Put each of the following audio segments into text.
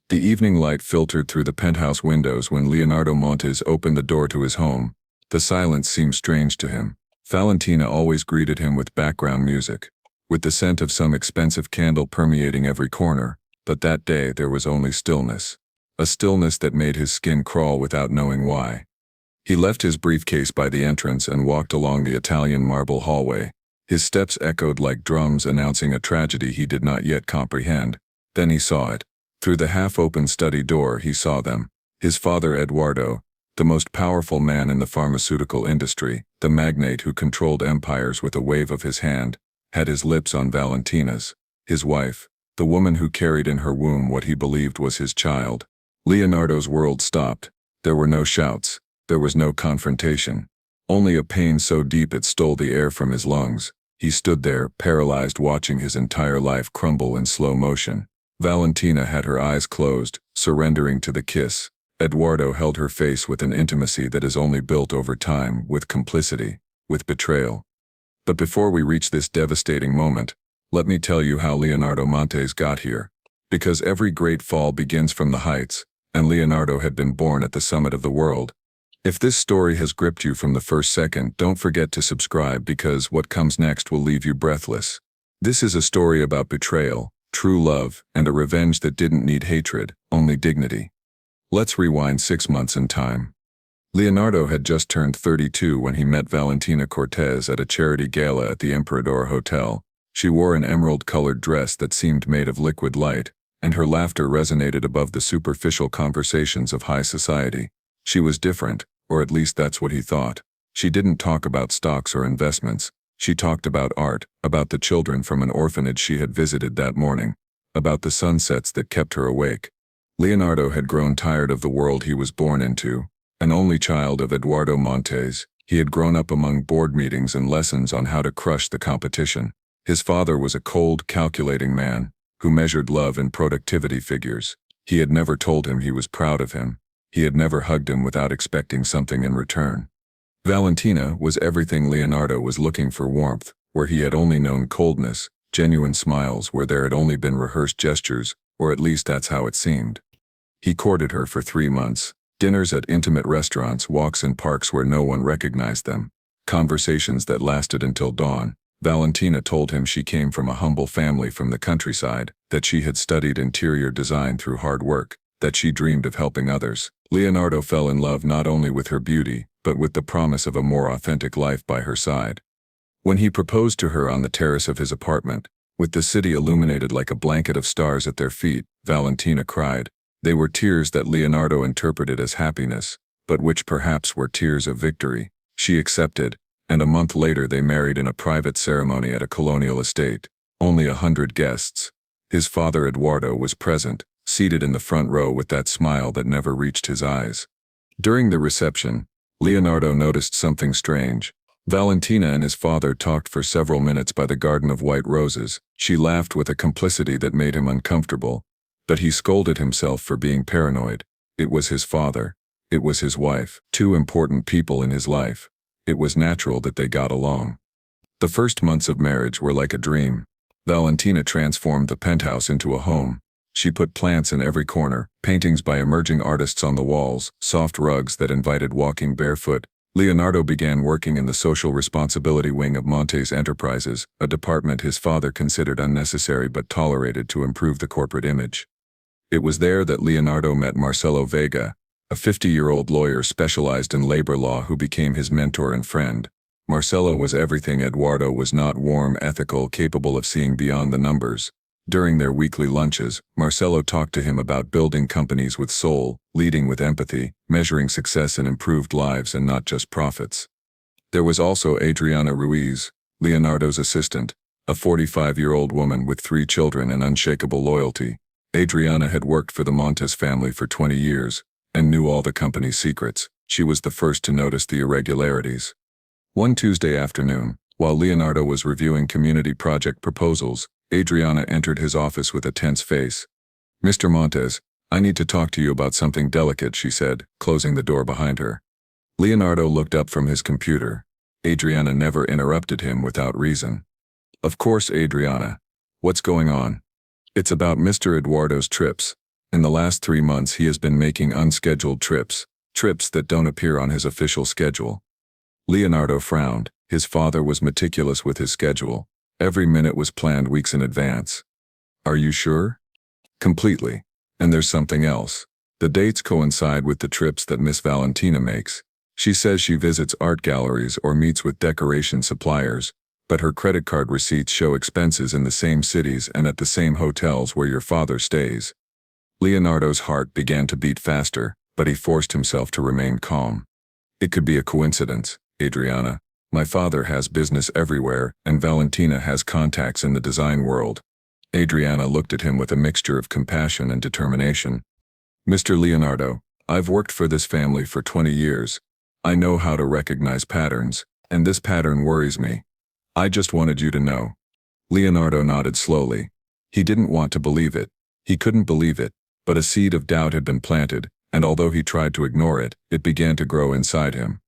The evening light filtered through the penthouse windows when Leonardo Montes opened the door to his home. The silence seemed strange to him. Valentina always greeted him with background music, with the scent of some expensive candle permeating every corner, but that day there was only stillness. A stillness that made his skin crawl without knowing why. He left his briefcase by the entrance and walked along the Italian marble hallway. His steps echoed like drums announcing a tragedy he did not yet comprehend. Then he saw it. Through the half-open study door he saw them. His father Eduardo, the most powerful man in the pharmaceutical industry, the magnate who controlled empires with a wave of his hand, had his lips on Valentina's. His wife, the woman who carried in her womb what he believed was his child. Leonardo's world stopped. There were no shouts. There was no confrontation. Only a pain so deep it stole the air from his lungs. He stood there, paralyzed, watching his entire life crumble in slow motion. Valentina had her eyes closed, surrendering to the kiss. Eduardo held her face with an intimacy that is only built over time, with complicity, with betrayal. But before we reach this devastating moment, let me tell you how Leonardo Montes got here. Because every great fall begins from the heights, and Leonardo had been born at the summit of the world. If this story has gripped you from the first second, don't forget to subscribe because what comes next will leave you breathless. This is a story about betrayal, true love, and a revenge that didn't need hatred, only dignity. Let's rewind 6 months in time. Leonardo had just turned 32 when he met Valentina Cortez at a charity gala at the Emperador Hotel. She wore an emerald-colored dress that seemed made of liquid light, and her laughter resonated above the superficial conversations of high society. She was different, or at least that's what he thought. She didn't talk about stocks or investments. She talked about art, about the children from an orphanage she had visited that morning, about the sunsets that kept her awake. Leonardo had grown tired of the world he was born into. An only child of Eduardo Montes, he had grown up among board meetings and lessons on how to crush the competition. His father was a cold, calculating man, who measured love in productivity figures. He had never told him he was proud of him. He had never hugged him without expecting something in return. Valentina was everything Leonardo was looking for: warmth, where he had only known coldness, genuine smiles where there had only been rehearsed gestures, or at least that's how it seemed. He courted her for 3 months. Dinners at intimate restaurants, walks in parks where no one recognized them, conversations that lasted until dawn. Valentina told him she came from a humble family from the countryside, that she had studied interior design through hard work, that she dreamed of helping others. Leonardo fell in love not only with her beauty, but with the promise of a more authentic life by her side. When he proposed to her on the terrace of his apartment, with the city illuminated like a blanket of stars at their feet, Valentina cried. They were tears that Leonardo interpreted as happiness, but which perhaps were tears of victory. She accepted, and a month later they married in a private ceremony at a colonial estate. Only 100 guests. His father Eduardo was present, seated in the front row with that smile that never reached his eyes. During the reception, Leonardo noticed something strange. Valentina and his father talked for several minutes by the garden of white roses. She laughed with a complicity that made him uncomfortable. But he scolded himself for being paranoid. It was his father. It was his wife. 2 important people in his life. It was natural that they got along. The first months of marriage were like a dream. Valentina transformed the penthouse into a home. She put plants in every corner, paintings by emerging artists on the walls, soft rugs that invited walking barefoot. Leonardo began working in the social responsibility wing of Montes Enterprises, a department his father considered unnecessary but tolerated to improve the corporate image. It was there that Leonardo met Marcelo Vega, a 50-year-old lawyer specialized in labor law who became his mentor and friend. Marcelo was everything Eduardo was not: warm, ethical, capable of seeing beyond the numbers. During their weekly lunches, Marcelo talked to him about building companies with soul, leading with empathy, measuring success in improved lives and not just profits. There was also Adriana Ruiz, Leonardo's assistant, a 45-year-old woman with 3 children and unshakable loyalty. Adriana had worked for the Montes family for 20 years, and knew all the company's secrets. She was the first to notice the irregularities. One Tuesday afternoon, while Leonardo was reviewing community project proposals, Adriana entered his office with a tense face. "Mr. Montes, I need to talk to you about something delicate," she said, closing the door behind her. Leonardo looked up from his computer. Adriana never interrupted him without reason. "Of course, Adriana. What's going on?" "It's about Mr. Eduardo's trips. In the last 3 months he has been making unscheduled trips that don't appear on his official schedule. Leonardo frowned. His father was meticulous with his schedule. Every minute was planned weeks in advance. Are you sure? Completely. And there's something else. The dates coincide with the trips that Miss Valentina makes. She says she visits art galleries or meets with decoration suppliers, but her credit card receipts show expenses in the same cities and at the same hotels where your father stays. Leonardo's heart began to beat faster, but he forced himself to remain calm. It could be a coincidence, Adriana. My father has business everywhere, and Valentina has contacts in the design world. Adriana looked at him with a mixture of compassion and determination. Mr. Leonardo, I've worked for this family for 20 years. I know how to recognize patterns, and this pattern worries me. I just wanted you to know. Leonardo nodded slowly. He didn't want to believe it. He couldn't believe it, but a seed of doubt had been planted, and although he tried to ignore it, it began to grow inside him.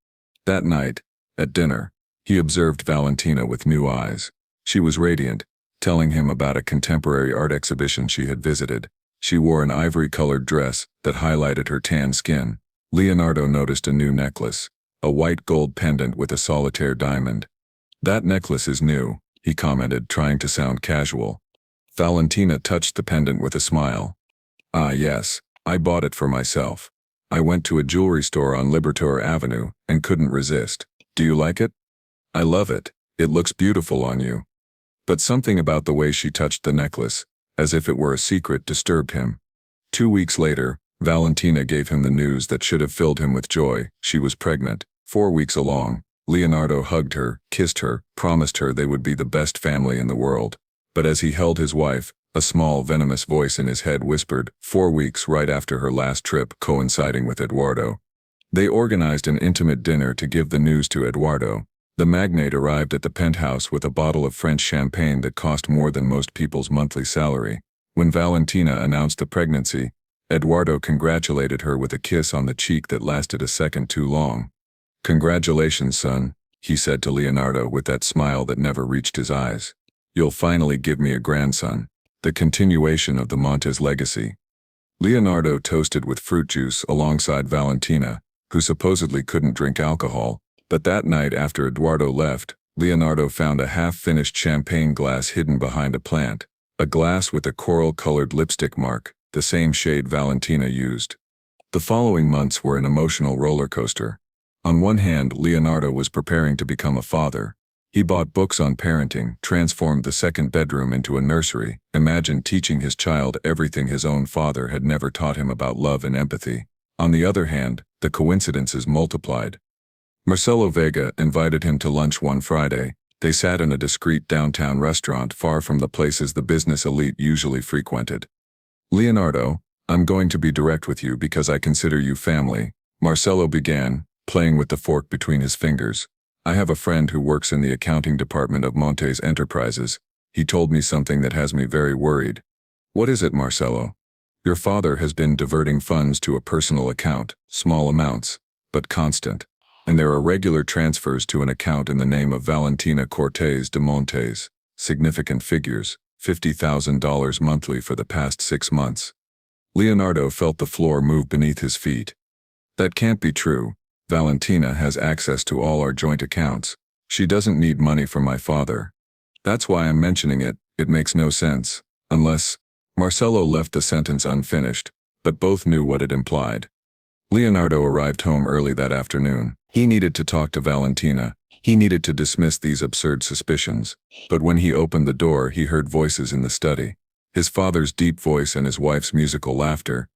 That night, at dinner, he observed Valentina with new eyes. She was radiant, telling him about a contemporary art exhibition she had visited. She wore an ivory-colored dress that highlighted her tan skin. Leonardo noticed a new necklace, a white gold pendant with a solitaire diamond. That necklace is new, he commented, trying to sound casual. Valentina touched the pendant with a smile. Ah yes, I bought it for myself. I went to a jewelry store on Libertor Avenue and couldn't resist. Do you like it? I love it. It looks beautiful on you. But something about the way she touched the necklace, as if it were a secret, disturbed him. 2 weeks later, Valentina gave him the news that should have filled him with joy. She was pregnant. 4 weeks along, Leonardo hugged her, kissed her, promised her they would be the best family in the world. But as he held his wife, a small venomous voice in his head whispered, 4 weeks right after her last trip, coinciding with Eduardo. They organized an intimate dinner to give the news to Eduardo. The magnate arrived at the penthouse with a bottle of French champagne that cost more than most people's monthly salary. When Valentina announced the pregnancy, Eduardo congratulated her with a kiss on the cheek that lasted a second too long. Congratulations, son, he said to Leonardo with that smile that never reached his eyes. You'll finally give me a grandson. The continuation of the Montes legacy. Leonardo toasted with fruit juice alongside Valentina, who supposedly couldn't drink alcohol, but that night after Eduardo left, Leonardo found a half-finished champagne glass hidden behind a plant, a glass with a coral-colored lipstick mark, the same shade Valentina used. The following months were an emotional roller coaster. On one hand, Leonardo was preparing to become a father. He bought books on parenting, transformed the second bedroom into a nursery, imagined teaching his child everything his own father had never taught him about love and empathy. On the other hand, the coincidences multiplied. Marcelo Vega invited him to lunch one Friday. They sat in a discreet downtown restaurant far from the places the business elite usually frequented. Leonardo, I'm going to be direct with you because I consider you family, Marcelo began, playing with the fork between his fingers. I have a friend who works in the accounting department of Montes Enterprises. He told me something that has me very worried. What is it, Marcelo? Your father has been diverting funds to a personal account, small amounts, but constant. And there are regular transfers to an account in the name of Valentina Cortés de Montes. Significant figures, $50,000 monthly for the past 6 months. Leonardo felt the floor move beneath his feet. That can't be true. Valentina has access to all our joint accounts. She doesn't need money from my father. That's why I'm mentioning it. It makes no sense. Unless... Marcelo left the sentence unfinished, but both knew what it implied. Leonardo arrived home early that afternoon. He needed to talk to Valentina. He needed to dismiss these absurd suspicions. But when he opened the door, he heard voices in the study. His father's deep voice and his wife's musical laughter.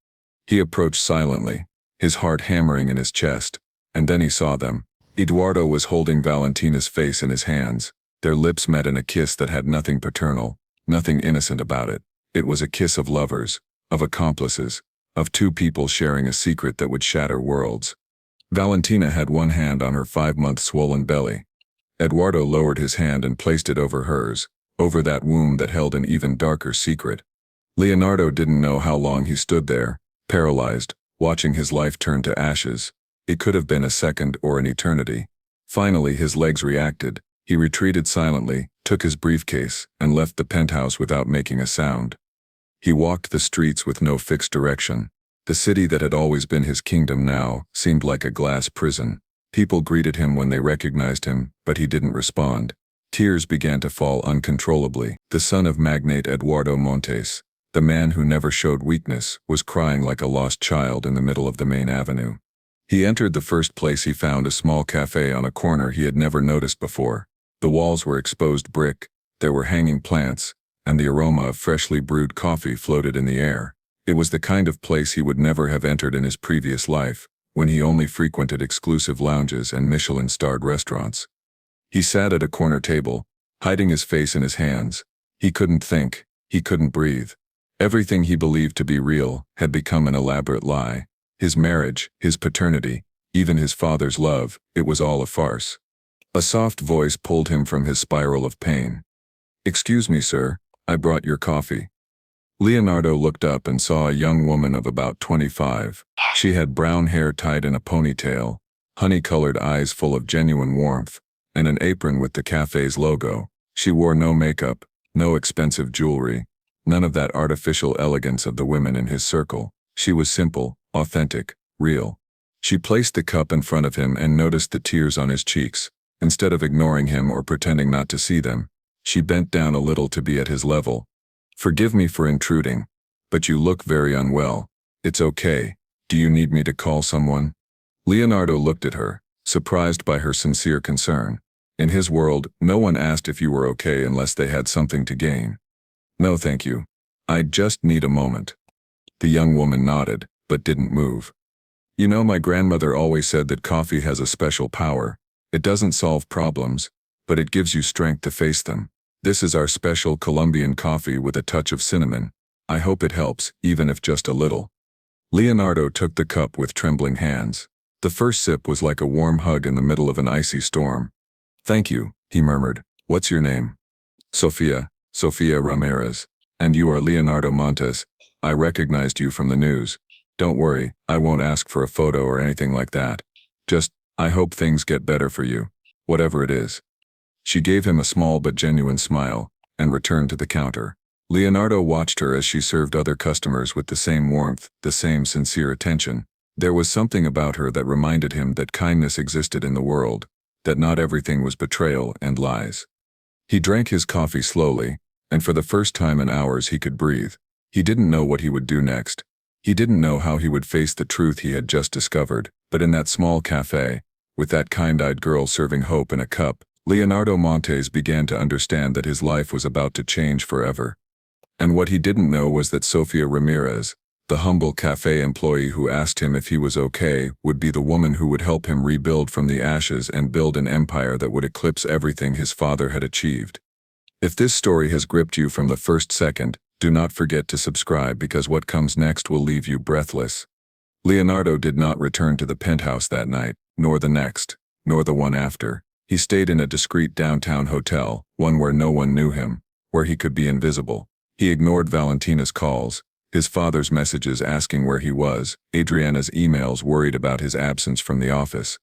He approached silently, his heart hammering in his chest. And then he saw them. Eduardo was holding Valentina's face in his hands. Their lips met in a kiss that had nothing paternal, nothing innocent about it. It was a kiss of lovers, of accomplices, of two people sharing a secret that would shatter worlds. Valentina had one hand on her 5-month swollen belly. Eduardo lowered his hand and placed it over hers, over that womb that held an even darker secret. Leonardo didn't know how long he stood there, paralyzed, watching his life turn to ashes. It could have been a second or an eternity. Finally, his legs reacted. He retreated silently, took his briefcase, and left the penthouse without making a sound. He walked the streets with no fixed direction. The city that had always been his kingdom now seemed like a glass prison. People greeted him when they recognized him, but he didn't respond. Tears began to fall uncontrollably. The son of magnate Eduardo Montes, the man who never showed weakness, was crying like a lost child in the middle of the main avenue. He entered the first place he found, a small cafe on a corner he had never noticed before. The walls were exposed brick, there were hanging plants, and the aroma of freshly brewed coffee floated in the air. It was the kind of place he would never have entered in his previous life, when he only frequented exclusive lounges and Michelin-starred restaurants. He sat at a corner table, hiding his face in his hands. He couldn't think, he couldn't breathe. Everything he believed to be real had become an elaborate lie. His marriage, his paternity, even his father's love, it was all a farce. A soft voice pulled him from his spiral of pain. "Excuse me, sir, I brought your coffee." Leonardo looked up and saw a young woman of about 25. She had brown hair tied in a ponytail, honey-colored eyes full of genuine warmth, and an apron with the cafe's logo. She wore no makeup, no expensive jewelry, none of that artificial elegance of the women in his circle. She was simple, authentic, real. She placed the cup in front of him and noticed the tears on his cheeks. Instead of ignoring him or pretending not to see them, she bent down a little to be at his level. "Forgive me for intruding, but you look very unwell. It's okay. Do you need me to call someone?" Leonardo looked at her, surprised by her sincere concern. In his world, no one asked if you were okay unless they had something to gain. "No, thank you. I just need a moment." The young woman nodded, but didn't move. "You know, my grandmother always said that coffee has a special power. It doesn't solve problems, but it gives you strength to face them. This is our special Colombian coffee with a touch of cinnamon. I hope it helps, even if just a little." Leonardo took the cup with trembling hands. The first sip was like a warm hug in the middle of an icy storm. "Thank you," he murmured. "What's your name?" "Sofia Ramirez. And you are Leonardo Montes. I recognized you from the news. Don't worry, I won't ask for a photo or anything like that. Just, I hope things get better for you, whatever it is." She gave him a small but genuine smile, and returned to the counter. Leonardo watched her as she served other customers with the same warmth, the same sincere attention. There was something about her that reminded him that kindness existed in the world, that not everything was betrayal and lies. He drank his coffee slowly, and for the first time in hours he could breathe. He didn't know what he would do next. He didn't know how he would face the truth he had just discovered, but in that small cafe, with that kind-eyed girl serving hope in a cup, Leonardo Montes began to understand that his life was about to change forever. And what he didn't know was that Sofia Ramirez, the humble cafe employee who asked him if he was okay, would be the woman who would help him rebuild from the ashes and build an empire that would eclipse everything his father had achieved. If this story has gripped you from the first second, do not forget to subscribe, because what comes next will leave you breathless. Leonardo did not return to the penthouse that night, nor the next, nor the one after. He stayed in a discreet downtown hotel, one where no one knew him, where he could be invisible. He ignored Valentina's calls, his father's messages asking where he was, Adriana's emails worried about his absence from the office.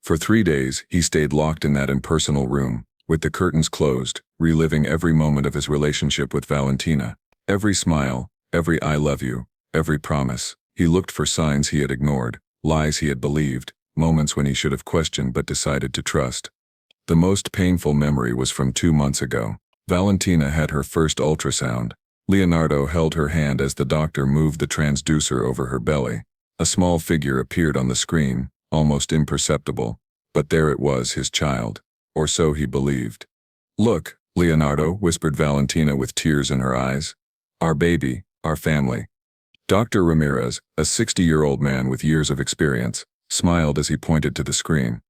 For 3 days, he stayed locked in that impersonal room, with the curtains closed, reliving every moment of his relationship with Valentina. Every smile, every "I love you," every promise. He looked for signs he had ignored, lies he had believed, moments when he should have questioned but decided to trust. The most painful memory was from 2 months ago. Valentina had her first ultrasound. Leonardo held her hand as the doctor moved the transducer over her belly. A small figure appeared on the screen, almost imperceptible, but there it was, his child. Or so he believed. "Look," Leonardo whispered Valentina with tears in her eyes. "Our baby, our family." Dr. Ramirez, a 60-year-old man with years of experience, smiled as he pointed to the screen.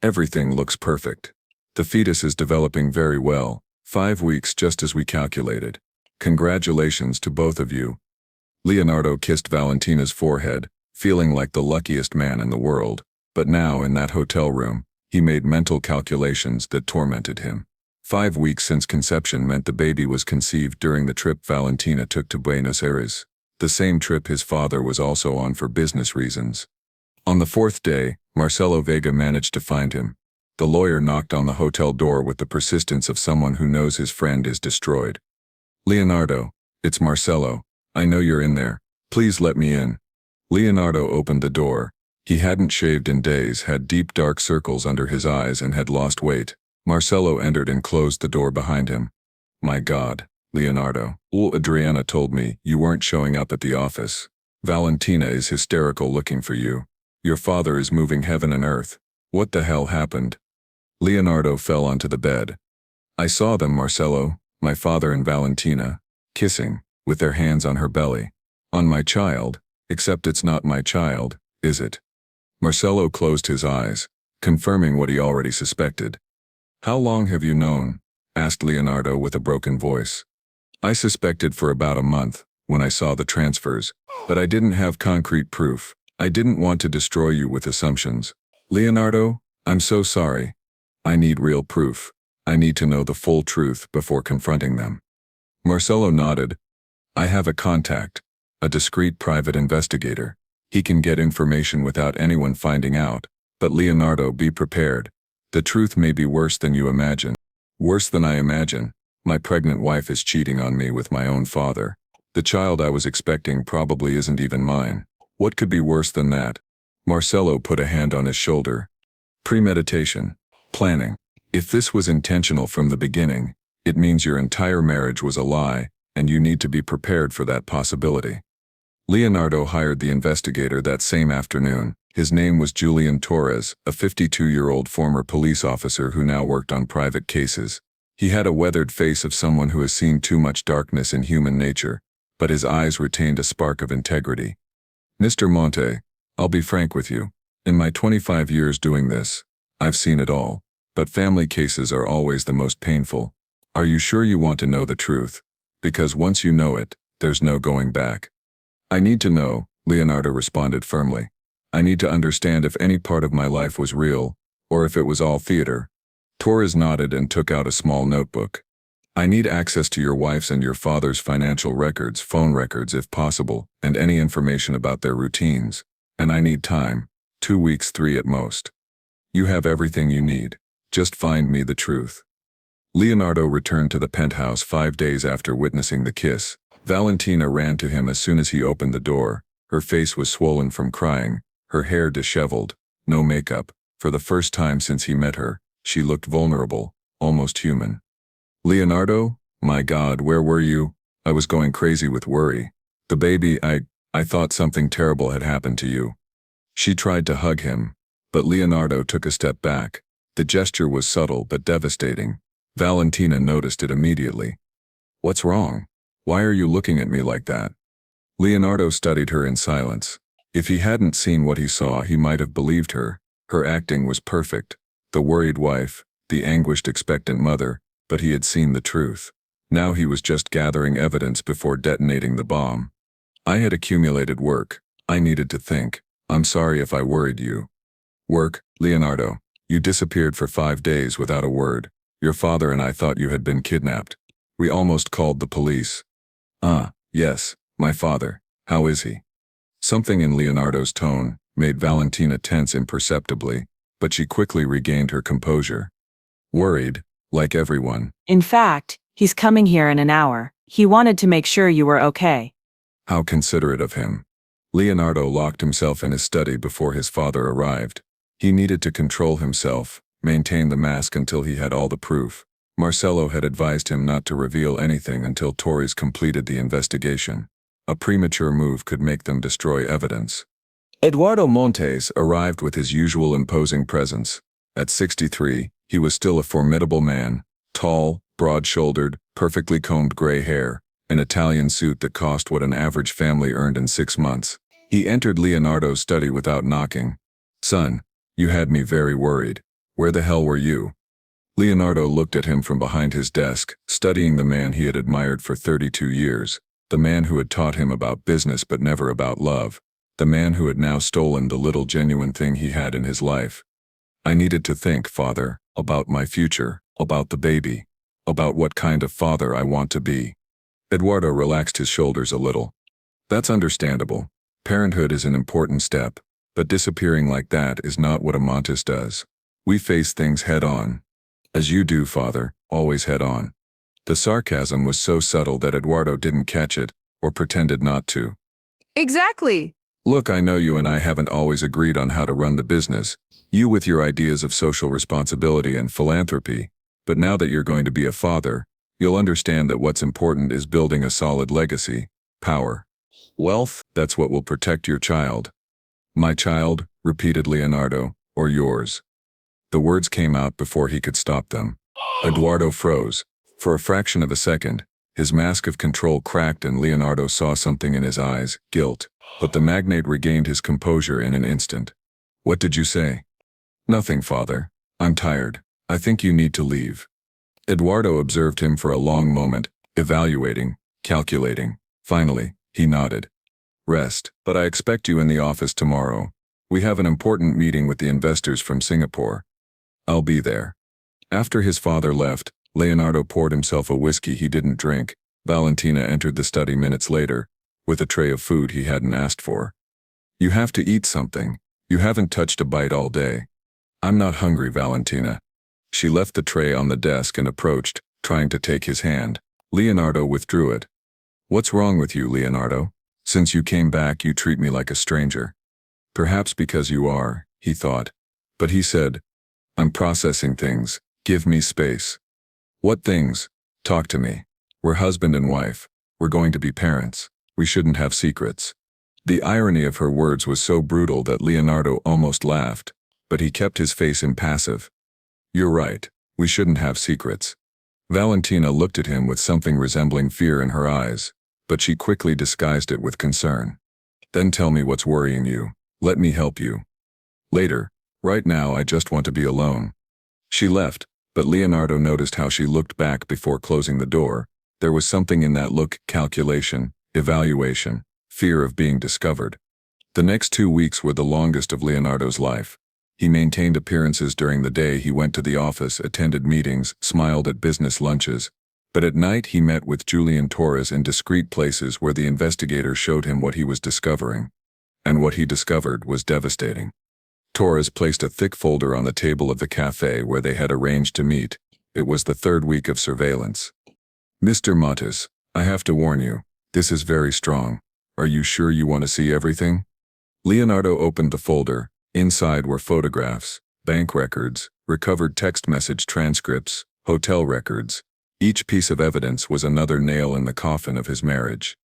"Everything looks perfect. The fetus is developing very well, 5 weeks just as we calculated. Congratulations to both of you." Leonardo kissed Valentina's forehead, feeling like the luckiest man in the world. But now, in that hotel room, he made mental calculations that tormented him. 5 weeks since conception meant the baby was conceived during the trip Valentina took to Buenos Aires, the same trip his father was also on for business reasons. On the 4th day, Marcelo Vega managed to find him. The lawyer knocked on the hotel door with the persistence of someone who knows his friend is destroyed. "Leonardo, it's Marcelo. I know you're in there. Please let me in. Leonardo opened the door. He hadn't shaved in days, had deep dark circles under his eyes, and had lost weight. Marcelo entered and closed the door behind him. My God, Leonardo. Adriana told me you weren't showing up at the office. Valentina is hysterical looking for you. Your father is moving heaven and earth. What the hell happened? Leonardo fell onto the bed. I saw them, Marcelo, my father and Valentina, kissing, with their hands on her belly. On my child, except it's not my child, is it? Marcelo closed his eyes, confirming what he already suspected. How long have you known? Asked Leonardo with a broken voice. I suspected for about a month, when I saw the transfers, but I didn't have concrete proof. I didn't want to destroy you with assumptions. Leonardo, I'm so sorry. I need real proof. I need to know the full truth before confronting them. Marcelo nodded. I have a contact, a discreet private investigator. He can get information without anyone finding out. But Leonardo, be prepared. The truth may be worse than you imagine. Worse than I imagine. My pregnant wife is cheating on me with my own father. The child I was expecting probably isn't even mine. What could be worse than that? Marcelo put a hand on his shoulder. Premeditation. Planning. If this was intentional from the beginning, it means your entire marriage was a lie, and you need to be prepared for that possibility. Leonardo hired the investigator that same afternoon. His name was Julian Torres, a 52-year-old former police officer who now worked on private cases. He had a weathered face of someone who has seen too much darkness in human nature, but his eyes retained a spark of integrity. Mr. Monte, I'll be frank with you. In my 25 years doing this, I've seen it all. But family cases are always the most painful. Are you sure you want to know the truth? Because once you know it, there's no going back. I need to know, Leonardo responded firmly. I need to understand if any part of my life was real, or if it was all theater. Torres nodded and took out a small notebook. I need access to your wife's and your father's financial records, phone records if possible, and any information about their routines. And I need time. 2 weeks, 3 at most. You have everything you need. Just find me the truth. Leonardo returned to the penthouse 5 days after witnessing the kiss. Valentina ran to him as soon as he opened the door. Her face was swollen from crying, her hair disheveled, no makeup. For the first time since he met her, she looked vulnerable, almost human. Leonardo, my God, where were you? I was going crazy with worry. The baby, I thought something terrible had happened to you. She tried to hug him, but Leonardo took a step back. The gesture was subtle but devastating. Valentina noticed it immediately. What's wrong? Why are you looking at me like that? Leonardo studied her in silence. If he hadn't seen what he saw, he might have believed her. Her acting was perfect. The worried wife, the anguished expectant mother, but he had seen the truth. Now he was just gathering evidence before detonating the bomb. I had accumulated work. I needed to think. I'm sorry if I worried you. Work, Leonardo. You disappeared for 5 days without a word. Your father and I thought you had been kidnapped. We almost called the police. Yes, my father. How is he? Something in Leonardo's tone made Valentina tense imperceptibly, but she quickly regained her composure. Worried, like everyone. In fact, he's coming here in an hour. He wanted to make sure you were okay. How considerate of him. Leonardo locked himself in his study before his father arrived. He needed to control himself, maintain the mask until he had all the proof. Marcelo had advised him not to reveal anything until Torres completed the investigation. A premature move could make them destroy evidence. Eduardo Montes arrived with his usual imposing presence. At 63, he was still a formidable man, tall, broad-shouldered, perfectly combed gray hair, an Italian suit that cost what an average family earned in 6 months. He entered Leonardo's study without knocking. Son, you had me very worried. Where the hell were you? Leonardo looked at him from behind his desk, studying the man he had admired for 32 years, the man who had taught him about business but never about love, the man who had now stolen the little genuine thing he had in his life. I needed to think, Father, about my future, about the baby, about what kind of father I want to be. Eduardo relaxed his shoulders a little. That's understandable. Parenthood is an important step, but disappearing like that is not what a Montes does. We face things head-on. As you do, Father, always head-on. The sarcasm was so subtle that Eduardo didn't catch it, or pretended not to. Exactly. Look, I know you and I haven't always agreed on how to run the business, you with your ideas of social responsibility and philanthropy, but now that you're going to be a father, you'll understand that what's important is building a solid legacy, power, wealth. That's what will protect your child. My child, repeated Leonardo, or yours. The words came out before he could stop them. Eduardo froze. For a fraction of a second, his mask of control cracked and Leonardo saw something in his eyes, guilt. But the magnate regained his composure in an instant. What did you say? Nothing, father. I'm tired. I think you need to leave. Eduardo observed him for a long moment, evaluating, calculating. Finally, he nodded. Rest, but I expect you in the office tomorrow. We have an important meeting with the investors from Singapore. I'll be there. After his father left, Leonardo poured himself a whiskey he didn't drink. Valentina entered the study minutes later, with a tray of food he hadn't asked for. You have to eat something. You haven't touched a bite all day. I'm not hungry, Valentina. She left the tray on the desk and approached, trying to take his hand. Leonardo withdrew it. What's wrong with you, Leonardo? Since you came back, you treat me like a stranger. Perhaps because you are, he thought. But he said, I'm processing things. Give me space. What things? Talk to me. We're husband and wife. We're going to be parents. We shouldn't have secrets. The irony of her words was so brutal that Leonardo almost laughed, but he kept his face impassive. You're right. We shouldn't have secrets. Valentina looked at him with something resembling fear in her eyes, but she quickly disguised it with concern. Then tell me what's worrying you. Let me help you. Later. Right now I just want to be alone. She left, but Leonardo noticed how she looked back before closing the door. There was something in that look, calculation, evaluation, fear of being discovered. The next 2 weeks were the longest of Leonardo's life. He maintained appearances during the day. He went to the office, attended meetings, smiled at business lunches. But at night he met with Julian Torres in discreet places where the investigator showed him what he was discovering. And what he discovered was devastating. Torres placed a thick folder on the table of the cafe where they had arranged to meet. It was the 3rd week of surveillance. Mr. Montes, I have to warn you. This is very strong. Are you sure you want to see everything? Leonardo opened the folder. Inside were photographs, bank records, recovered text message transcripts, hotel records. Each piece of evidence was another nail in the coffin of his marriage.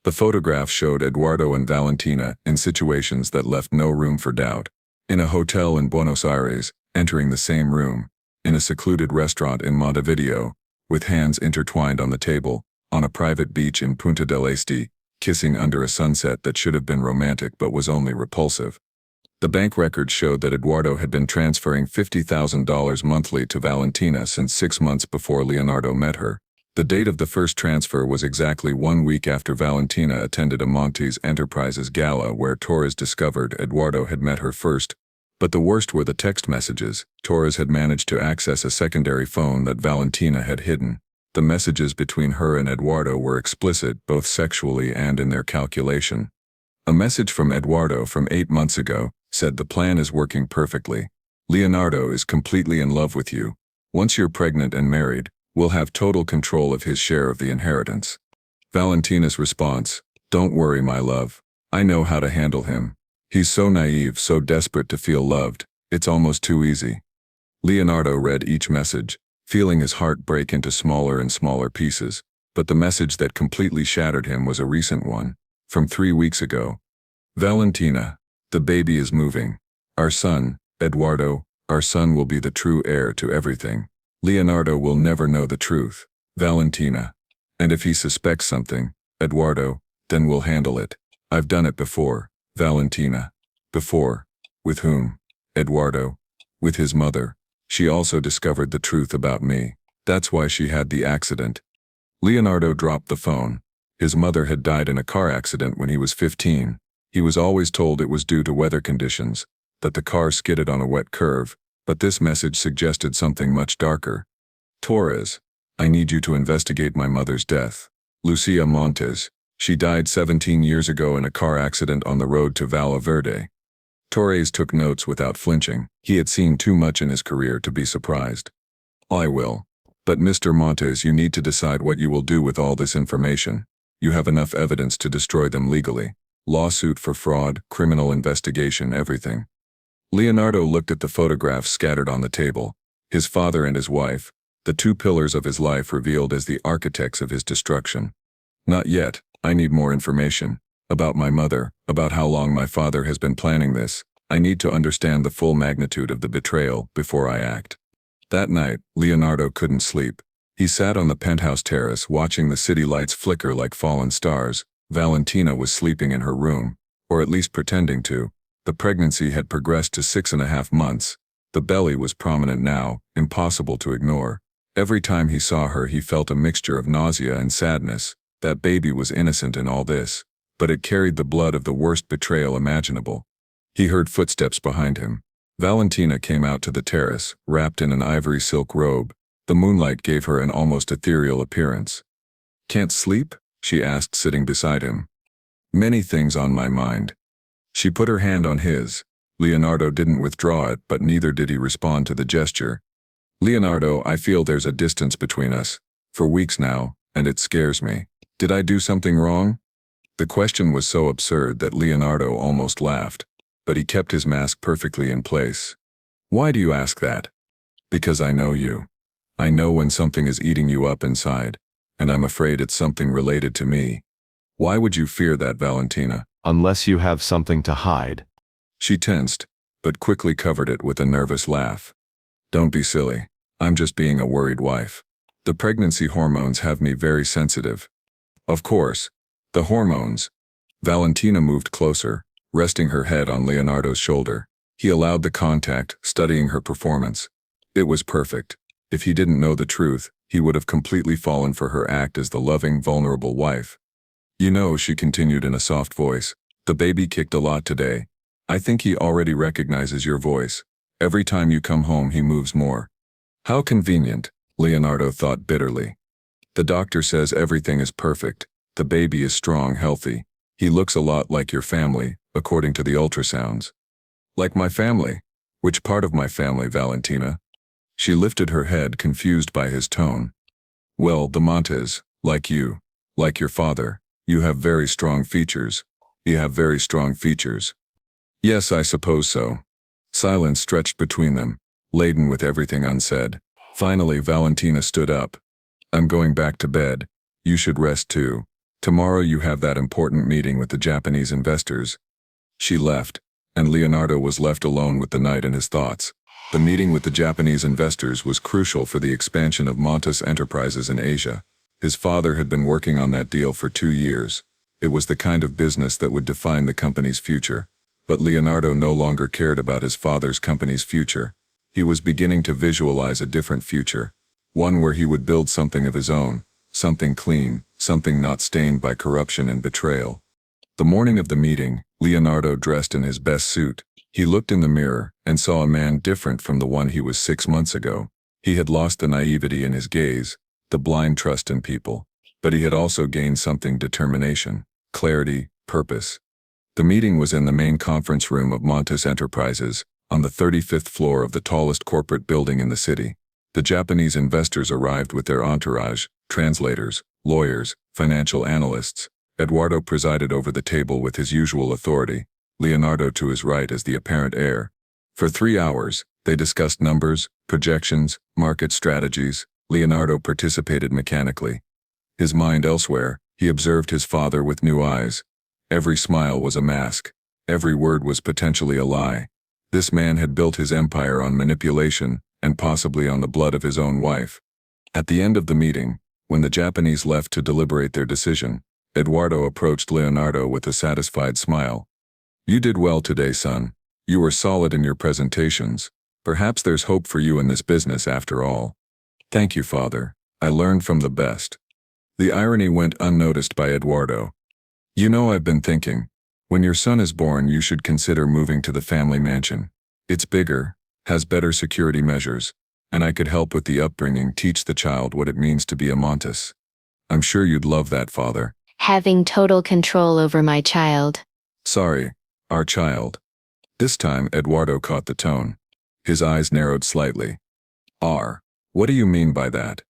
The photographs showed Eduardo and Valentina in situations that left no room for doubt. In a hotel in Buenos Aires, entering the same room. In a secluded restaurant in Montevideo, with hands intertwined on the table. On a private beach in Punta del Este, kissing under a sunset that should have been romantic but was only repulsive. The bank records showed that Eduardo had been transferring $50,000 monthly to Valentina since 6 months before Leonardo met her. The date of the first transfer was exactly 1 week after Valentina attended a Montes Enterprises gala where Torres discovered Eduardo had met her first. But the worst were the text messages. Torres had managed to access a secondary phone that Valentina had hidden. The messages between her and Eduardo were explicit, both sexually and in their calculation. A message from Eduardo from 8 months ago said the plan is working perfectly. Leonardo is completely in love with you. Once you're pregnant and married, we'll have total control of his share of the inheritance. Valentina's response, don't worry, my love. I know how to handle him. He's so naive, so desperate to feel loved. It's almost too easy. Leonardo read each message, feeling his heart break into smaller and smaller pieces, but the message that completely shattered him was a recent one, from 3 weeks ago. Valentina, the baby is moving. Our son, Eduardo, our son will be the true heir to everything. Leonardo will never know the truth. Valentina. And if he suspects something, Eduardo, then we'll handle it. I've done it before. Valentina. Before. With whom? Eduardo. With his mother. She also discovered the truth about me. That's why she had the accident. Leonardo dropped the phone. His mother had died in a car accident when he was 15. He was always told it was due to weather conditions, that the car skidded on a wet curve, but this message suggested something much darker. Torres, I need you to investigate my mother's death. Lucia Montes. She died 17 years ago in a car accident on the road to Valle Verde. Torres took notes without flinching. He had seen too much in his career to be surprised. I will. But Mr. Montes, you need to decide what you will do with all this information. You have enough evidence to destroy them legally. Lawsuit for fraud, criminal investigation, everything. Leonardo looked at the photographs scattered on the table. His father and his wife, the two pillars of his life revealed as the architects of his destruction. Not yet. I need more information. About my mother, about how long my father has been planning this. I need to understand the full magnitude of the betrayal before I act. That night, Leonardo couldn't sleep. He sat on the penthouse terrace watching the city lights flicker like fallen stars. Valentina was sleeping in her room, or at least pretending to. The pregnancy had progressed to 6.5 months. The belly was prominent now, impossible to ignore. Every time he saw her he felt a mixture of nausea and sadness. That baby was innocent in all this, but it carried the blood of the worst betrayal imaginable. He heard footsteps behind him. Valentina came out to the terrace, wrapped in an ivory silk robe. The moonlight gave her an almost ethereal appearance. "Can't sleep?" she asked, sitting beside him. "Many things on my mind." She put her hand on his. Leonardo didn't withdraw it, but neither did he respond to the gesture. "Leonardo, I feel there's a distance between us. For weeks now, and it scares me. Did I do something wrong?" The question was so absurd that Leonardo almost laughed, but he kept his mask perfectly in place. "Why do you ask that?" "Because I know you. I know when something is eating you up inside, and I'm afraid it's something related to me." "Why would you fear that, Valentina?" Unless you have something to hide. She tensed, but quickly covered it with a nervous laugh. "Don't be silly. I'm just being a worried wife. The pregnancy hormones have me very sensitive." "Of course. The hormones." Valentina moved closer, resting her head on Leonardo's shoulder. He allowed the contact, studying her performance. It was perfect. If he didn't know the truth, he would have completely fallen for her act as the loving, vulnerable wife. "You know," she continued in a soft voice, "the baby kicked a lot today. I think he already recognizes your voice. Every time you come home he moves more." "How convenient," Leonardo thought bitterly. "The doctor says everything is perfect. The baby is strong, healthy. He looks a lot like your family, according to the ultrasounds." "Like my family? Which part of my family, Valentina?" She lifted her head, confused by his tone. "Well, the Montes, like you. Like your father. You have very strong features. You have very strong features." "Yes, I suppose so." Silence stretched between them, laden with everything unsaid. Finally, Valentina stood up. "I'm going back to bed. You should rest too. Tomorrow you have that important meeting with the Japanese investors." She left, and Leonardo was left alone with the night and his thoughts. The meeting with the Japanese investors was crucial for the expansion of Montes enterprises in Asia. His father had been working on that deal for 2 years. It was the kind of business that would define the company's future. But Leonardo no longer cared about his father's company's future. He was beginning to visualize a different future, one where he would build something of his own, something clean, something not stained by corruption and betrayal. The morning of the meeting, Leonardo dressed in his best suit. He looked in the mirror and saw a man different from the one he was 6 months ago. He had lost the naivety in his gaze, the blind trust in people, but he had also gained something: determination, clarity, purpose. The meeting was in the main conference room of Montes Enterprises, on the 35th floor of the tallest corporate building in the city. The Japanese investors arrived with their entourage, translators, lawyers, financial analysts. Eduardo presided over the table with his usual authority, Leonardo to his right as the apparent heir. For 3 hours, they discussed numbers, projections, market strategies. Leonardo participated mechanically. His mind elsewhere, he observed his father with new eyes. Every smile was a mask. Every word was potentially a lie. This man had built his empire on manipulation, and possibly on the blood of his own wife. At the end of the meeting, when the Japanese left to deliberate their decision, Eduardo approached Leonardo with a satisfied smile. "You did well today, son. You were solid in your presentations. Perhaps there's hope for you in this business after all." "Thank you, father. I learned from the best." The irony went unnoticed by Eduardo. "You know, I've been thinking, when your son is born you should consider moving to the family mansion. It's bigger, has better security measures, and I could help with the upbringing, teach the child what it means to be a Montes. I'm sure you'd love that, father." Having total control over my child. "Sorry, our child." This time Eduardo caught the tone. His eyes narrowed slightly. "Our? What do you mean by that?"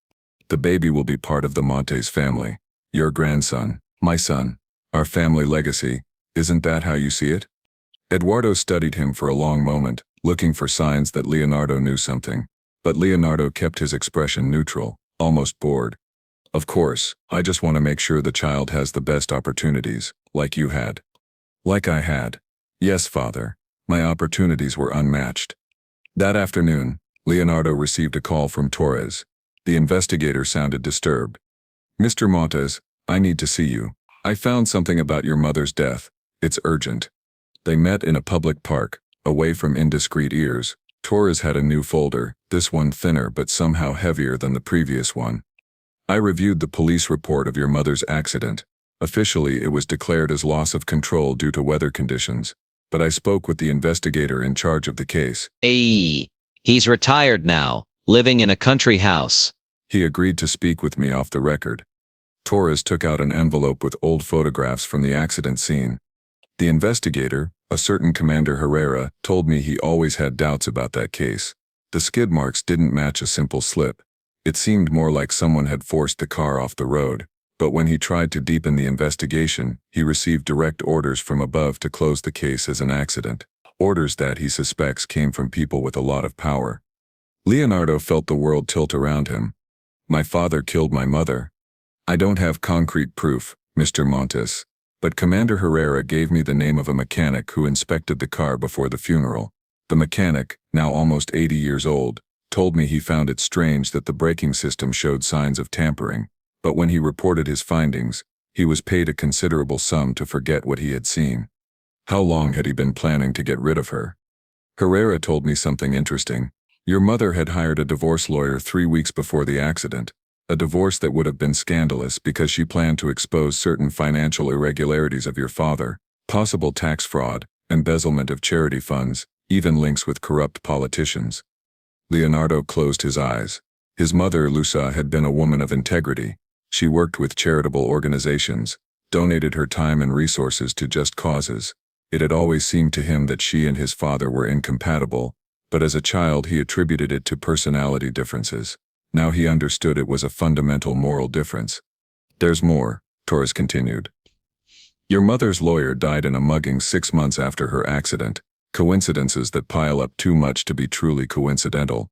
"The baby will be part of the Montes family. Your grandson. My son. Our family legacy. Isn't that how you see it? Eduardo studied him for a long moment, looking for signs that Leonardo knew something. But Leonardo kept his expression neutral, almost bored. Of course, I just want to make sure the child has the best opportunities, like you had. Like I had. Yes, father. My opportunities were unmatched. That afternoon, Leonardo received a call from Torres. The investigator sounded disturbed. Mr. Montes, I need to see you. I found something about your mother's death. It's urgent. They met in a public park, away from indiscreet ears. Torres had a new folder, this one thinner but somehow heavier than the previous one. I reviewed the police report of your mother's accident. Officially, it was declared as loss of control due to weather conditions, but I spoke with the investigator in charge of the case. He's retired now, living in a country house. He agreed to speak with me off the record. Torres took out an envelope with old photographs from the accident scene. The investigator, a certain Commander Herrera, told me he always had doubts about that case. The skid marks didn't match a simple slip. It seemed more like someone had forced the car off the road. But when he tried to deepen the investigation, he received direct orders from above to close the case as an accident. Orders that he suspects came from people with a lot of power. Leonardo felt the world tilt around him. My father killed my mother. I don't have concrete proof, Mr. Montes, but Commander Herrera gave me the name of a mechanic who inspected the car before the funeral. The mechanic, now almost 80 years old, told me he found it strange that the braking system showed signs of tampering, but when he reported his findings, he was paid a considerable sum to forget what he had seen. How long had he been planning to get rid of her? Herrera told me something interesting. Your mother had hired a divorce lawyer 3 weeks before the accident, a divorce that would have been scandalous because she planned to expose certain financial irregularities of your father, possible tax fraud, embezzlement of charity funds, even links with corrupt politicians. Leonardo closed his eyes. His mother, Lusa, had been a woman of integrity. She worked with charitable organizations, donated her time and resources to just causes. It had always seemed to him that she and his father were incompatible, but as a child he attributed it to personality differences. Now he understood it was a fundamental moral difference. There's more, Torres continued. Your mother's lawyer died in a mugging 6 months after her accident. Coincidences that pile up too much to be truly coincidental.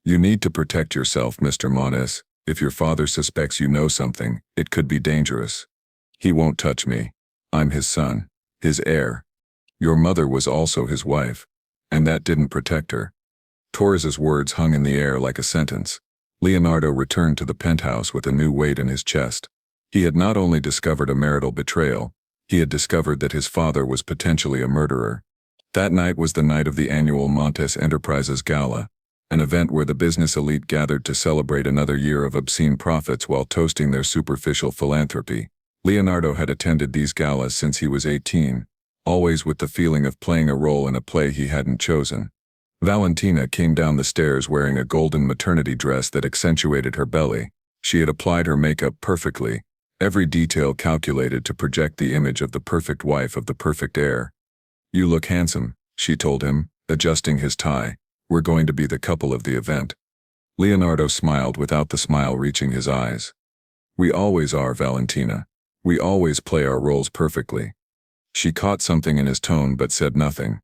You need to protect yourself, Mr. Montes. If your father suspects you know something, it could be dangerous. He won't touch me. I'm his son, his heir. Your mother was also his wife, and that didn't protect her. Torres's words hung in the air like a sentence. Leonardo returned to the penthouse with a new weight in his chest. He had not only discovered a marital betrayal, he had discovered that his father was potentially a murderer. That night was the night of the annual Montes Enterprises Gala, an event where the business elite gathered to celebrate another year of obscene profits while toasting their superficial philanthropy. Leonardo had attended these galas since he was 18, always with the feeling of playing a role in a play he hadn't chosen. Valentina came down the stairs wearing a golden maternity dress that accentuated her belly. She had applied her makeup perfectly, every detail calculated to project the image of the perfect wife of the perfect heir. You look handsome, she told him, adjusting his tie. We're going to be the couple of the event. Leonardo smiled without the smile reaching his eyes. We always are, Valentina. We always play our roles perfectly. She caught something in his tone but said nothing.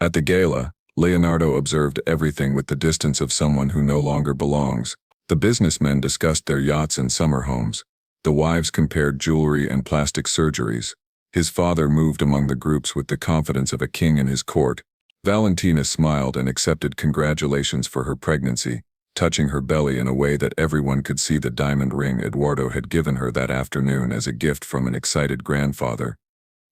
At the gala, Leonardo observed everything with the distance of someone who no longer belongs. The businessmen discussed their yachts and summer homes. The wives compared jewelry and plastic surgeries. His father moved among the groups with the confidence of a king in his court. Valentina smiled and accepted congratulations for her pregnancy, touching her belly in a way that everyone could see the diamond ring Eduardo had given her that afternoon as a gift from an excited grandfather.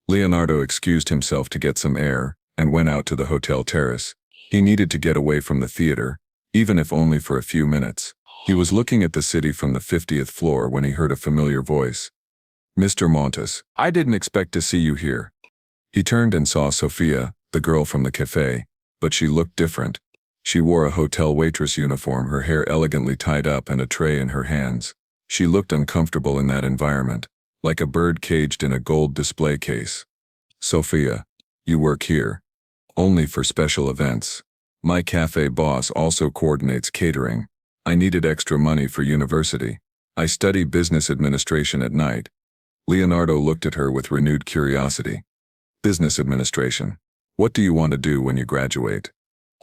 Leonardo excused himself to get some air and went out to the hotel terrace. He needed to get away from the theater, even if only for a few minutes. He was looking at the city from the 50th floor when he heard a familiar voice. Mr. Montes, I didn't expect to see you here. He turned and saw Sofia, the girl from the cafe, but she looked different. She wore a hotel waitress uniform, her hair elegantly tied up and a tray in her hands. She looked uncomfortable in that environment, like a bird caged in a gold display case. Sofia, you work here. Only for special events. My cafe boss also coordinates catering. I needed extra money for university. I study business administration at night. Leonardo looked at her with renewed curiosity. Business administration. What do you want to do when you graduate?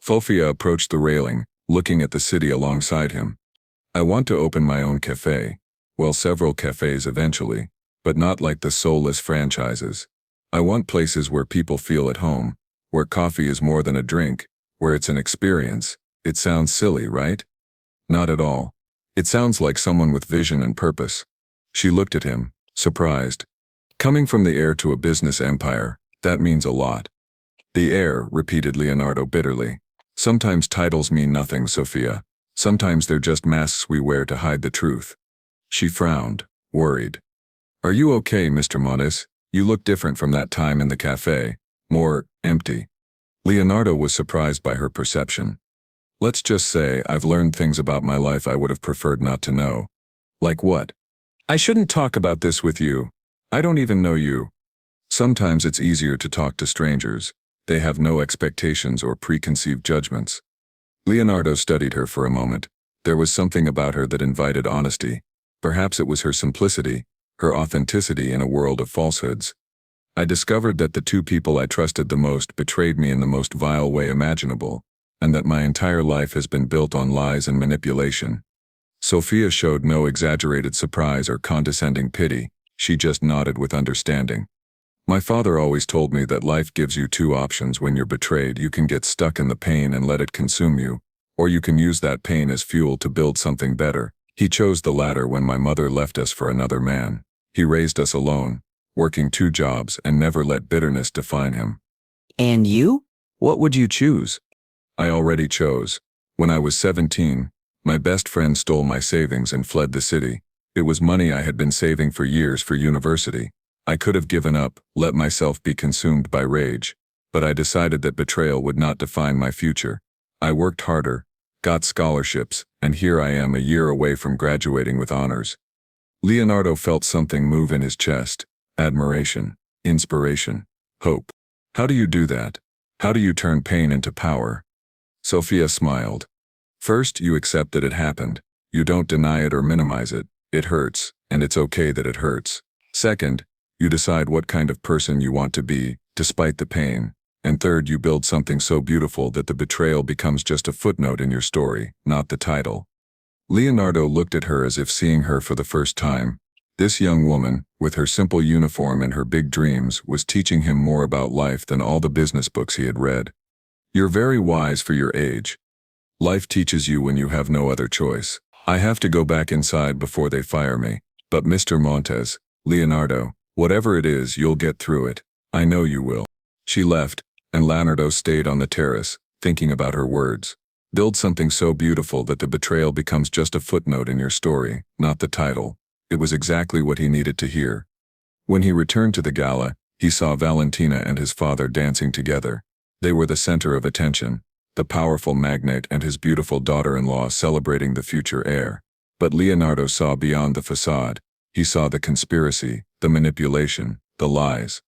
Sofia approached the railing, looking at the city alongside him. I want to open my own cafe. Well, several cafes eventually, but not like the soulless franchises. I want places where people feel at home, where coffee is more than a drink, where it's an experience. It sounds silly, right? Not at all. It sounds like someone with vision and purpose. She looked at him, surprised. Coming from the heir to a business empire, that means a lot. The heir, repeated Leonardo bitterly. Sometimes titles mean nothing, Sofia. Sometimes they're just masks we wear to hide the truth. She frowned, worried. Are you okay, Mr. Montes? You look different from that time in the cafe. More empty. Leonardo was surprised by her perception. Let's just say I've learned things about my life I would have preferred not to know. Like what? I shouldn't talk about this with you. I don't even know you. Sometimes it's easier to talk to strangers. They have no expectations or preconceived judgments. Leonardo studied her for a moment. There was something about her that invited honesty. Perhaps it was her simplicity, her authenticity in a world of falsehoods. I discovered that the two people I trusted the most betrayed me in the most vile way imaginable, and that my entire life has been built on lies and manipulation. Sofia showed no exaggerated surprise or condescending pity. She just nodded with understanding. My father always told me that life gives you two options when you're betrayed. You can get stuck in the pain and let it consume you, or you can use that pain as fuel to build something better. He chose the latter when my mother left us for another man. He raised us alone, working 2 jobs, and never let bitterness define him. And you? What would you choose? I already chose. When I was 17, my best friend stole my savings and fled the city. It was money I had been saving for years for university. I could have given up, let myself be consumed by rage, but I decided that betrayal would not define my future. I worked harder, got scholarships, and here I am a year away from graduating with honors. Leonardo felt something move in his chest. Admiration, inspiration, hope. How do you do that? How do you turn pain into power? Sofia smiled. First, you accept that it happened. You don't deny it or minimize it. It hurts, and it's okay that it hurts. Second, you decide what kind of person you want to be, despite the pain. And third, you build something so beautiful that the betrayal becomes just a footnote in your story, not the title. Leonardo looked at her as if seeing her for the first time. This young woman, with her simple uniform and her big dreams, was teaching him more about life than all the business books he had read. You're very wise for your age. Life teaches you when you have no other choice. I have to go back inside before they fire me. But Mr. Montes, Leonardo, whatever it is, you'll get through it. I know you will. She left, and Leonardo stayed on the terrace, thinking about her words. Build something so beautiful that the betrayal becomes just a footnote in your story, not the title. It was exactly what he needed to hear. When he returned to the gala, he saw Valentina and his father dancing together. They were the center of attention, the powerful magnate and his beautiful daughter-in-law celebrating the future heir. But Leonardo saw beyond the facade. He saw the conspiracy, the manipulation, the lies.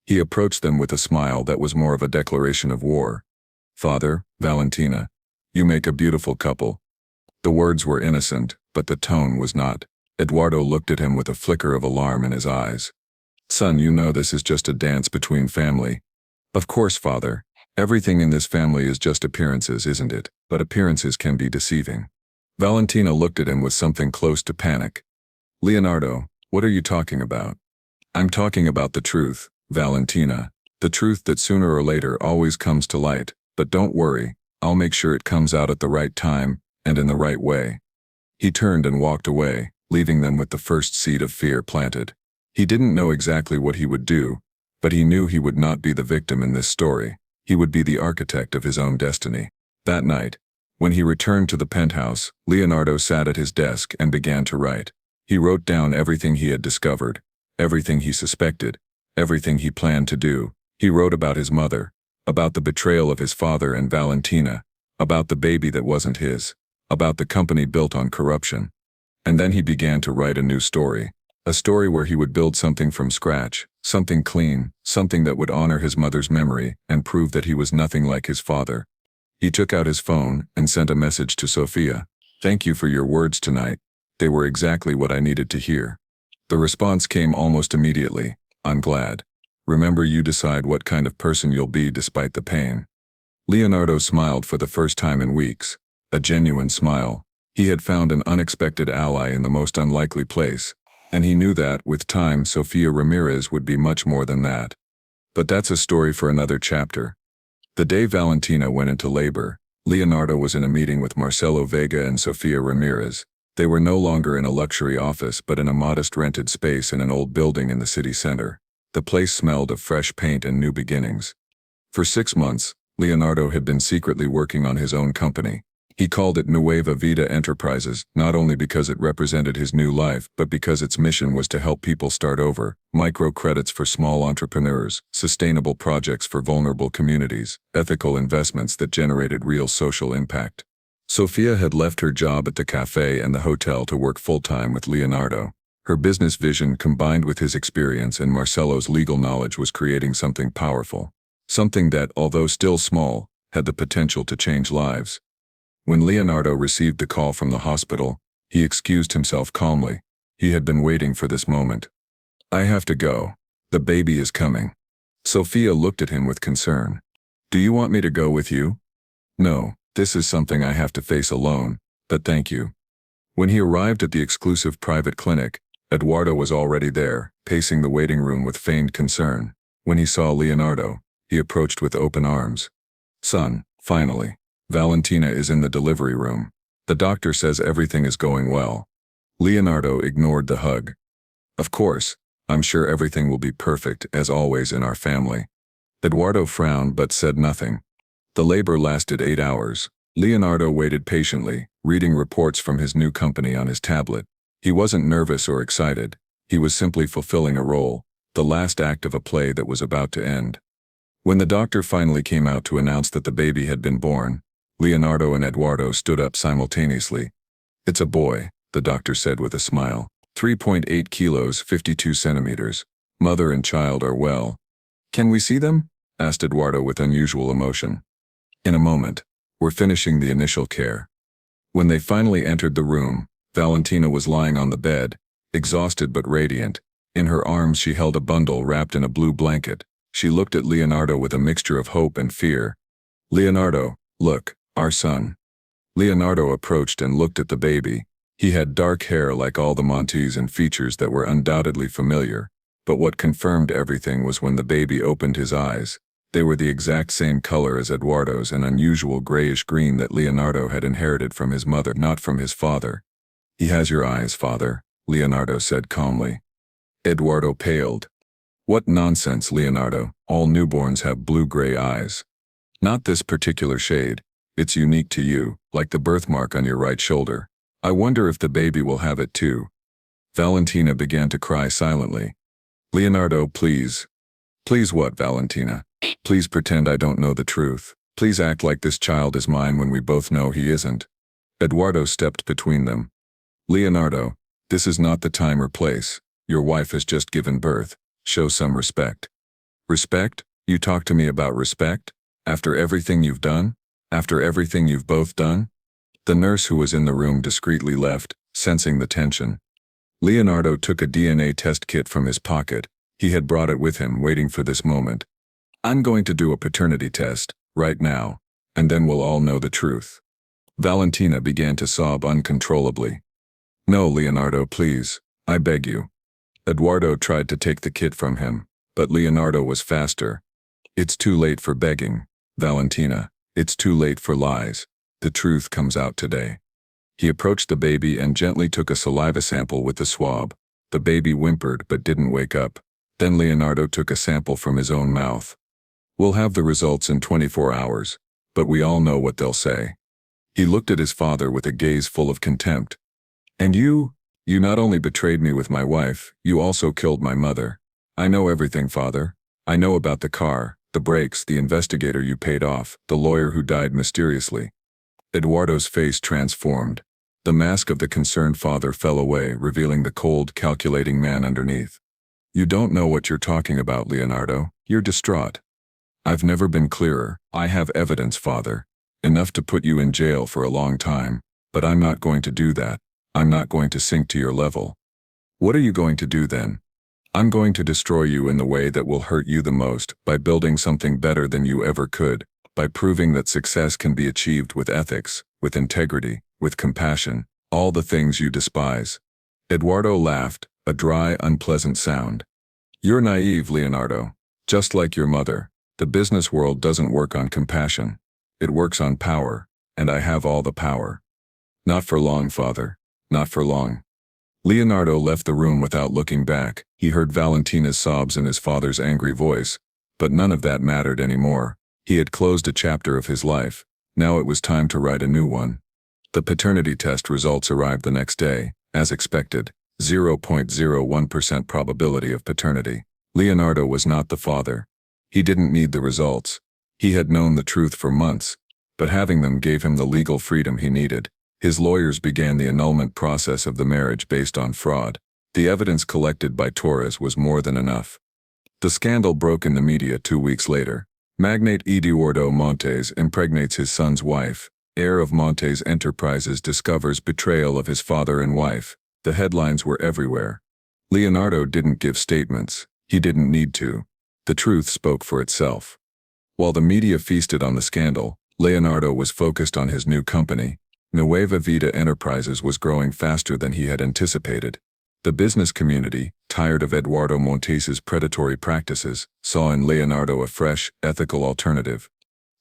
He approached them with a smile that was more of a declaration of war. Father, Valentina, you make a beautiful couple. The words were innocent, but the tone was not. Eduardo looked at him with a flicker of alarm in his eyes. Son, you know this is just a dance between family. Of course, father. Everything in this family is just appearances, isn't it? But appearances can be deceiving. Valentina looked at him with something close to panic. Leonardo, what are you talking about? I'm talking about the truth, Valentina. The truth that sooner or later always comes to light. But don't worry, I'll make sure it comes out at the right time, and in the right way. He turned and walked away, leaving them with the first seed of fear planted. He didn't know exactly what he would do, but he knew he would not be the victim in this story. He would be the architect of his own destiny. That night, when he returned to the penthouse, Leonardo sat at his desk and began to write. He wrote down everything he had discovered, everything he suspected, everything he planned to do. He wrote about his mother, about the betrayal of his father and Valentina, about the baby that wasn't his, about the company built on corruption. And then he began to write a new story, a story where he would build something from scratch, something clean, something that would honor his mother's memory and prove that he was nothing like his father. He took out his phone and sent a message to Sofia. Thank you for your words tonight. They were exactly what I needed to hear. The response came almost immediately. I'm glad. Remember, you decide what kind of person you'll be despite the pain. Leonardo smiled for the first time in weeks. A genuine smile. He had found an unexpected ally in the most unlikely place, and he knew that, with time, Sofia Ramirez would be much more than that. But that's a story for another chapter. The day Valentina went into labor, Leonardo was in a meeting with Marcelo Vega and Sofia Ramirez. They were no longer in a luxury office but in a modest rented space in an old building in the city center. The place smelled of fresh paint and new beginnings. For 6 months, Leonardo had been secretly working on his own company. He called it Nueva Vida Enterprises, not only because it represented his new life, but because its mission was to help people start over, microcredits for small entrepreneurs, sustainable projects for vulnerable communities, ethical investments that generated real social impact. Sofia had left her job at the cafe and the hotel to work full-time with Leonardo. Her business vision combined with his experience and Marcelo's legal knowledge was creating something powerful. Something that, although still small, had the potential to change lives. When Leonardo received the call from the hospital, he excused himself calmly. He had been waiting for this moment. I have to go. The baby is coming. Sofia looked at him with concern. Do you want me to go with you? No, this is something I have to face alone, but thank you. When he arrived at the exclusive private clinic, Eduardo was already there, pacing the waiting room with feigned concern. When he saw Leonardo, he approached with open arms. Son, finally. Valentina is in the delivery room. The doctor says everything is going well. Leonardo ignored the hug. Of course, I'm sure everything will be perfect, as always in our family. Eduardo frowned but said nothing. The labor lasted 8 hours. Leonardo waited patiently, reading reports from his new company on his tablet. He wasn't nervous or excited. He was simply fulfilling a role, the last act of a play that was about to end. When the doctor finally came out to announce that the baby had been born, Leonardo and Eduardo stood up simultaneously. It's a boy, the doctor said with a smile. 3.8 kilos, 52 centimeters. Mother and child are well. Can we see them? Asked Eduardo with unusual emotion. In a moment. We're finishing the initial care. When they finally entered the room, Valentina was lying on the bed, exhausted but radiant. In her arms she held a bundle wrapped in a blue blanket. She looked at Leonardo with a mixture of hope and fear. Leonardo, look, our son. Leonardo approached and looked at the baby. He had dark hair like all the Montes and features that were undoubtedly familiar. But what confirmed everything was when the baby opened his eyes. They were the exact same color as Eduardo's, an unusual grayish-green that Leonardo had inherited from his mother, not from his father. He has your eyes, father, Leonardo said calmly. Eduardo paled. What nonsense, Leonardo. All newborns have blue-gray eyes. Not this particular shade. It's unique to you, like the birthmark on your right shoulder. I wonder if the baby will have it too. Valentina began to cry silently. Leonardo, please. Please what, Valentina? Please pretend I don't know the truth. Please act like this child is mine when we both know he isn't. Eduardo stepped between them. Leonardo, this is not the time or place. Your wife has just given birth. Show some respect. Respect? You talk to me about respect? After everything you've done? After everything you've both done? The nurse who was in the room discreetly left, sensing the tension. Leonardo took a DNA test kit from his pocket. He had brought it with him, waiting for this moment. I'm going to do a paternity test, right now, and then we'll all know the truth. Valentina began to sob uncontrollably. No, Leonardo, please. I beg you. Eduardo tried to take the kit from him, but Leonardo was faster. It's too late for begging, Valentina. It's too late for lies. The truth comes out today. He approached the baby and gently took a saliva sample with the swab. The baby whimpered but didn't wake up. Then Leonardo took a sample from his own mouth. We'll have the results in 24 hours, but we all know what they'll say. He looked at his father with a gaze full of contempt. And you not only betrayed me with my wife, you also killed my mother. I know everything, father. I know about the car, the brakes, the investigator you paid off, the lawyer who died mysteriously. Eduardo's face transformed. The mask of the concerned father fell away, revealing the cold, calculating man underneath. You don't know what you're talking about, Leonardo. You're distraught. I've never been clearer. I have evidence, father. Enough to put you in jail for a long time. But I'm not going to do that. I'm not going to sink to your level. What are you going to do then? I'm going to destroy you in the way that will hurt you the most, by building something better than you ever could, by proving that success can be achieved with ethics, with integrity, with compassion, all the things you despise. Eduardo laughed, a dry, unpleasant sound. You're naive, Leonardo. Just like your mother, the business world doesn't work on compassion. It works on power, and I have all the power. Not for long, father. Not for long. Leonardo left the room without looking back. He heard Valentina's sobs and his father's angry voice, but none of that mattered anymore. He had closed a chapter of his life. Now it was time to write a new one. The paternity test results arrived the next day, as expected. 0.01% probability of paternity. Leonardo was not the father. He didn't need the results. He had known the truth for months, but having them gave him the legal freedom he needed. His lawyers began the annulment process of the marriage based on fraud. The evidence collected by Torres was more than enough. The scandal broke in the media 2 weeks later. Magnate Eduardo Montes impregnates his son's wife. Heir of Montes Enterprises discovers betrayal of his father and wife. The headlines were everywhere. Leonardo didn't give statements. He didn't need to. The truth spoke for itself. While the media feasted on the scandal, Leonardo was focused on his new company. Nueva Vida Enterprises was growing faster than he had anticipated. The business community, tired of Eduardo Montes's predatory practices, saw in Leonardo a fresh, ethical alternative.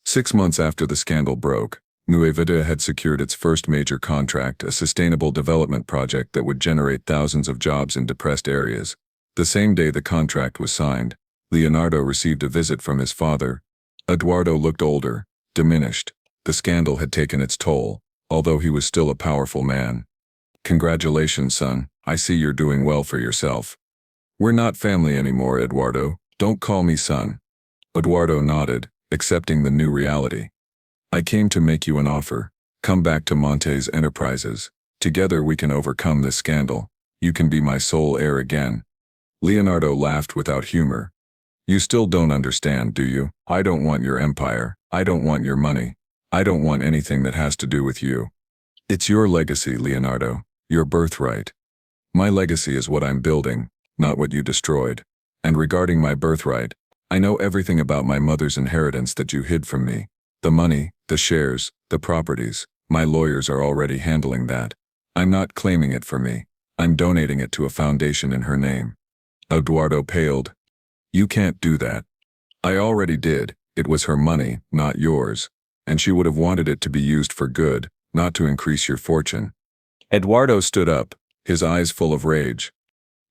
6 months after the scandal broke, Nueva Vida had secured its first major contract, a sustainable development project that would generate thousands of jobs in depressed areas. The same day the contract was signed, Leonardo received a visit from his father. Eduardo looked older, diminished. The scandal had taken its toll, although he was still a powerful man. Congratulations, son. I see you're doing well for yourself. We're not family anymore, Eduardo. Don't call me son. Eduardo nodded, accepting the new reality. I came to make you an offer. Come back to Montes Enterprises. Together we can overcome this scandal. You can be my sole heir again. Leonardo laughed without humor. You still don't understand, do you? I don't want your empire. I don't want your money. I don't want anything that has to do with you. It's your legacy, Leonardo. Your birthright. My legacy is what I'm building, not what you destroyed. And regarding my birthright, I know everything about my mother's inheritance that you hid from me. The money, the shares, the properties. My lawyers are already handling that. I'm not claiming it for me. I'm donating it to a foundation in her name. Eduardo paled. You can't do that. I already did. It was her money, not yours. And she would have wanted it to be used for good, not to increase your fortune. Eduardo stood up, his eyes full of rage.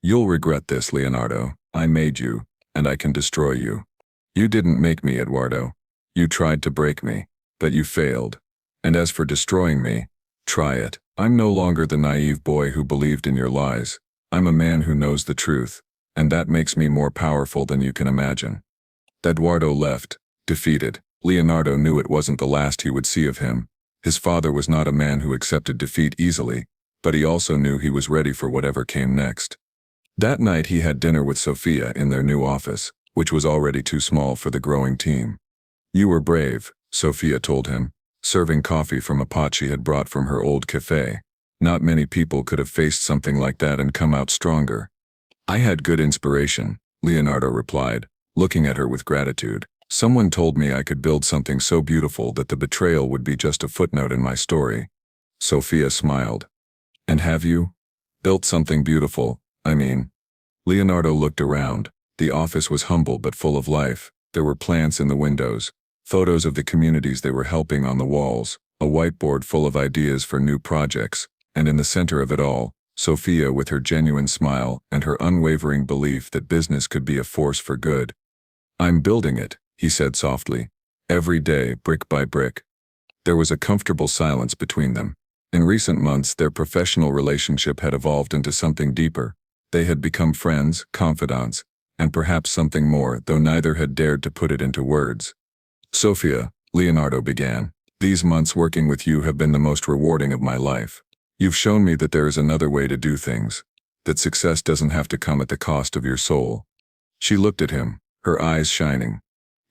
You'll regret this, Leonardo. I made you, and I can destroy you. You didn't make me, Eduardo. You tried to break me, but you failed. And as for destroying me, try it. I'm no longer the naive boy who believed in your lies. I'm a man who knows the truth, and that makes me more powerful than you can imagine. Eduardo left, defeated. Leonardo knew it wasn't the last he would see of him. His father was not a man who accepted defeat easily, but he also knew he was ready for whatever came next. That night he had dinner with Sofia in their new office, which was already too small for the growing team. You were brave, Sofia told him, serving coffee from a pot she had brought from her old cafe. Not many people could have faced something like that and come out stronger. I had good inspiration, Leonardo replied, looking at her with gratitude. Someone told me I could build something so beautiful that the betrayal would be just a footnote in my story. Sofia smiled. And have you? Built something beautiful, I mean. Leonardo looked around. The office was humble but full of life. There were plants in the windows, photos of the communities they were helping on the walls, a whiteboard full of ideas for new projects, and in the center of it all, Sofia with her genuine smile and her unwavering belief that business could be a force for good. I'm building it, he said softly. Every day, brick by brick. There was a comfortable silence between them. In recent months, their professional relationship had evolved into something deeper. They had become friends, confidants, and perhaps something more, though neither had dared to put it into words. Sofia, Leonardo began, these months working with you have been the most rewarding of my life. You've shown me that there is another way to do things, that success doesn't have to come at the cost of your soul. She looked at him, her eyes shining.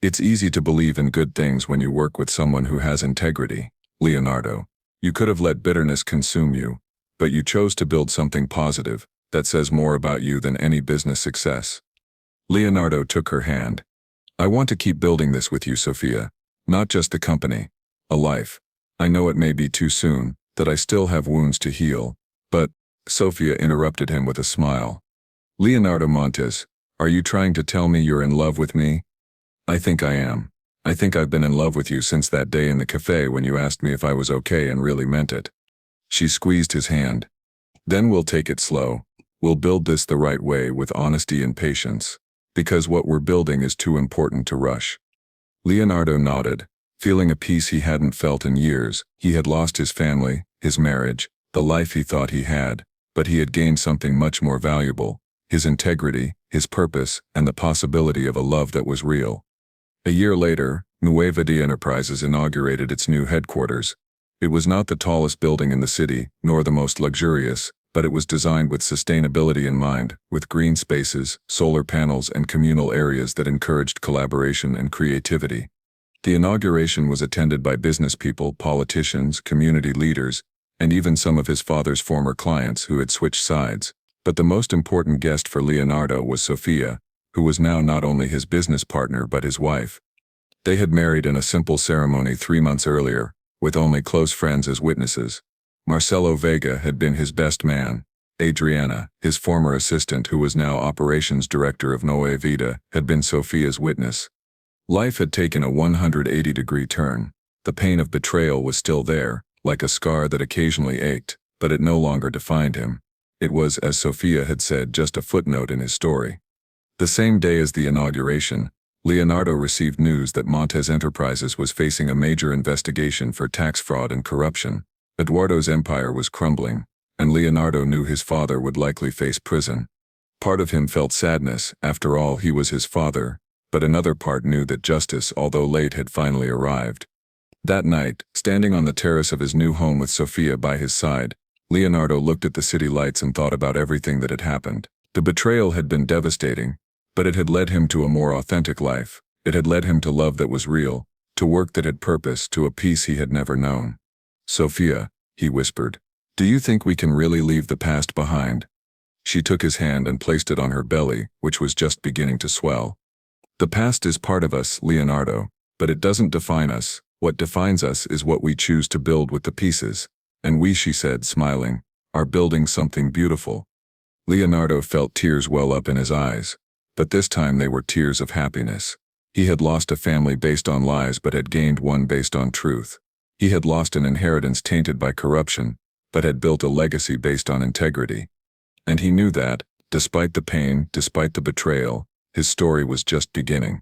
It's easy to believe in good things when you work with someone who has integrity, Leonardo. You could have let bitterness consume you, but you chose to build something positive. that says more about you than any business success. Leonardo took her hand. I want to keep building this with you, Sophia. Not just a company. A life. I know it may be too soon, that I still have wounds to heal, but, Sophia interrupted him with a smile. Leonardo Montes, are you trying to tell me you're in love with me? I think I am. I think I've been in love with you since that day in the cafe when you asked me if I was okay and really meant it. She squeezed his hand. Then we'll take it slow. We'll build this the right way with honesty and patience. Because what we're building is too important to rush. Leonardo nodded, feeling a peace he hadn't felt in years. He had lost his family, his marriage, the life he thought he had, but he had gained something much more valuable, his integrity, his purpose, and the possibility of a love that was real. A year later, Nueva de Enterprises inaugurated its new headquarters. It was not the tallest building in the city, nor the most luxurious, but it was designed with sustainability in mind, with green spaces, solar panels, and communal areas that encouraged collaboration and creativity. The inauguration was attended by business people, politicians, community leaders, and even some of his father's former clients who had switched sides. But the most important guest for Leonardo was Sophia, who was now not only his business partner but his wife. They had married in a simple ceremony 3 months earlier, with only close friends as witnesses. Marcelo Vega had been his best man. Adriana, his former assistant who was now operations director of Noe Vida, had been Sophia's witness. Life had taken a 180-degree turn. The pain of betrayal was still there, like a scar that occasionally ached, but it no longer defined him. It was, as Sophia had said, just a footnote in his story. The same day as the inauguration, Leonardo received news that Montes Enterprises was facing a major investigation for tax fraud and corruption. Eduardo's empire was crumbling, and Leonardo knew his father would likely face prison. Part of him felt sadness, after all he was his father, but another part knew that justice, although late, had finally arrived. That night, standing on the terrace of his new home with Sophia by his side, Leonardo looked at the city lights and thought about everything that had happened. The betrayal had been devastating, but it had led him to a more authentic life. It had led him to love that was real, to work that had purpose, to a peace he had never known. Sophia, he whispered, do you think we can really leave the past behind? She took his hand and placed it on her belly, which was just beginning to swell. The past is part of us, Leonardo, but it doesn't define us. What defines us is what we choose to build with the pieces. And we, she said, smiling, are building something beautiful. Leonardo felt tears well up in his eyes, but this time they were tears of happiness. He had lost a family based on lies but had gained one based on truth. He had lost an inheritance tainted by corruption, but had built a legacy based on integrity. And he knew that, despite the pain, despite the betrayal, his story was just beginning.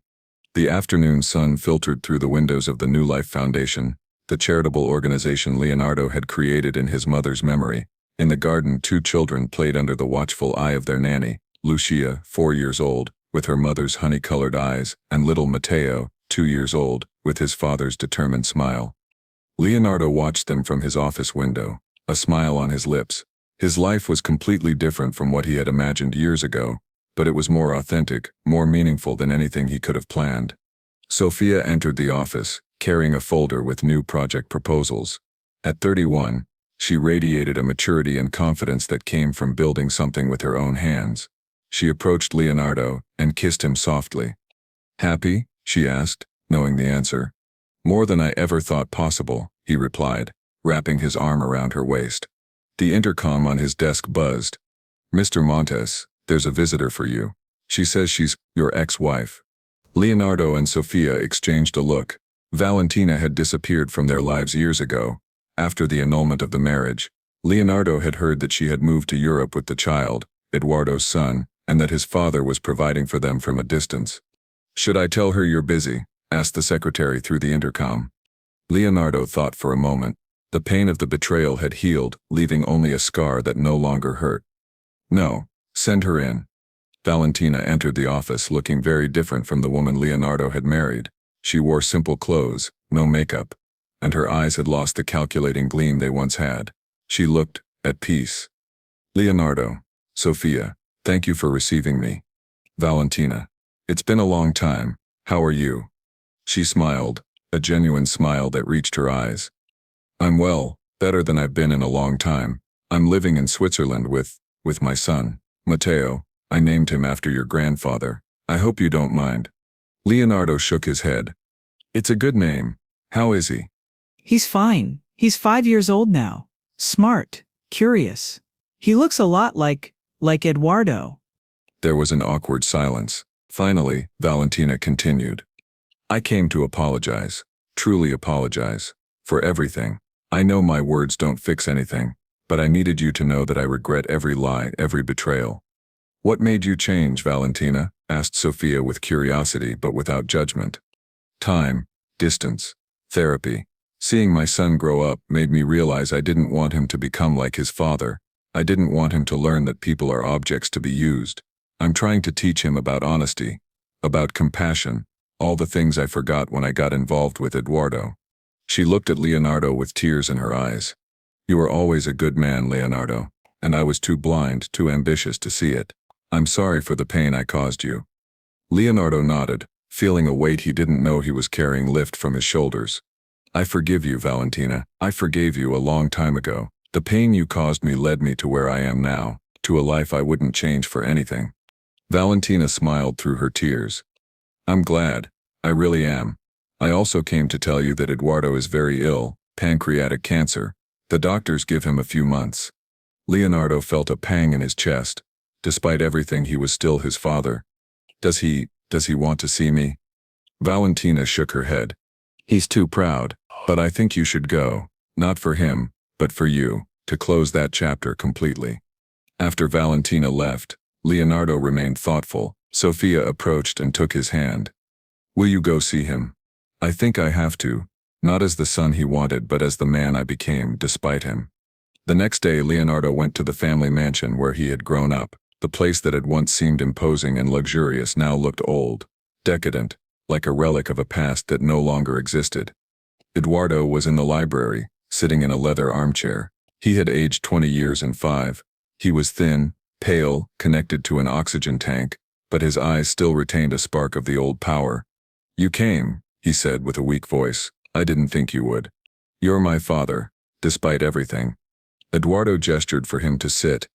The afternoon sun filtered through the windows of the New Life Foundation, the charitable organization Leonardo had created in his mother's memory. In the garden, 2 children played under the watchful eye of their nanny, Lucia, 4 years old, with her mother's honey-colored eyes, and little Mateo, 2 years old, with his father's determined smile. Leonardo watched them from his office window, a smile on his lips. His life was completely different from what he had imagined years ago, but it was more authentic, more meaningful than anything he could have planned. Sophia entered the office, carrying a folder with new project proposals. At 31, she radiated a maturity and confidence that came from building something with her own hands. She approached Leonardo and kissed him softly. Happy? She asked, knowing the answer. More than I ever thought possible, he replied, wrapping his arm around her waist. The intercom on his desk buzzed. Mr. Montes, there's a visitor for you. She says she's your ex-wife. Leonardo and Sophia exchanged a look. Valentina had disappeared from their lives years ago. After the annulment of the marriage, Leonardo had heard that she had moved to Europe with the child, Eduardo's son, and that his father was providing for them from a distance. Should I tell her you're busy? Asked the secretary through the intercom. Leonardo thought for a moment. The pain of the betrayal had healed, leaving only a scar that no longer hurt. No, send her in. Valentina entered the office looking very different from the woman Leonardo had married. She wore simple clothes, no makeup, and her eyes had lost the calculating gleam they once had. She looked at peace. Leonardo, Sophia, thank you for receiving me. Valentina, it's been a long time. How are you? She smiled, a genuine smile that reached her eyes. I'm well, better than I've been in a long time. I'm living in Switzerland with my son. Matteo, I named him after your grandfather. I hope you don't mind. Leonardo shook his head. It's a good name. How is he? He's fine. He's 5 years old now. Smart. Curious. He looks a lot like Eduardo. There was an awkward silence. Finally, Valentina continued. I came to apologize. Truly apologize. For everything. I know my words don't fix anything, but I needed you to know that I regret every lie, every betrayal. What made you change, Valentina? Asked Sophia with curiosity but without judgment. Time, distance, therapy. Seeing my son grow up made me realize I didn't want him to become like his father. I didn't want him to learn that people are objects to be used. I'm trying to teach him about honesty, about compassion, all the things I forgot when I got involved with Eduardo. She looked at Leonardo with tears in her eyes. You were always a good man, Leonardo, and I was too blind, too ambitious to see it. I'm sorry for the pain I caused you. Leonardo nodded, feeling a weight he didn't know he was carrying lift from his shoulders. I forgive you, Valentina. I forgave you a long time ago. The pain you caused me led me to where I am now, to a life I wouldn't change for anything. Valentina smiled through her tears. I'm glad. I really am. I also came to tell you that Eduardo is very ill, pancreatic cancer. The doctors give him a few months. Leonardo felt a pang in his chest. Despite everything, he was still his father. Does he want to see me? Valentina shook her head. He's too proud, but I think you should go, not for him, but for you, to close that chapter completely. After Valentina left, Leonardo remained thoughtful. Sophia approached and took his hand. Will you go see him? I think I have to, not as the son he wanted but as the man I became despite him. The next day Leonardo went to the family mansion where he had grown up. The place that had once seemed imposing and luxurious now looked old, decadent, like a relic of a past that no longer existed. Eduardo was in the library, sitting in a leather armchair. He had aged 20 years and 5. He was thin, pale, connected to an oxygen tank, but his eyes still retained a spark of the old power. You came, he said with a weak voice. I didn't think you would. You're my father, despite everything. Eduardo gestured for him to sit.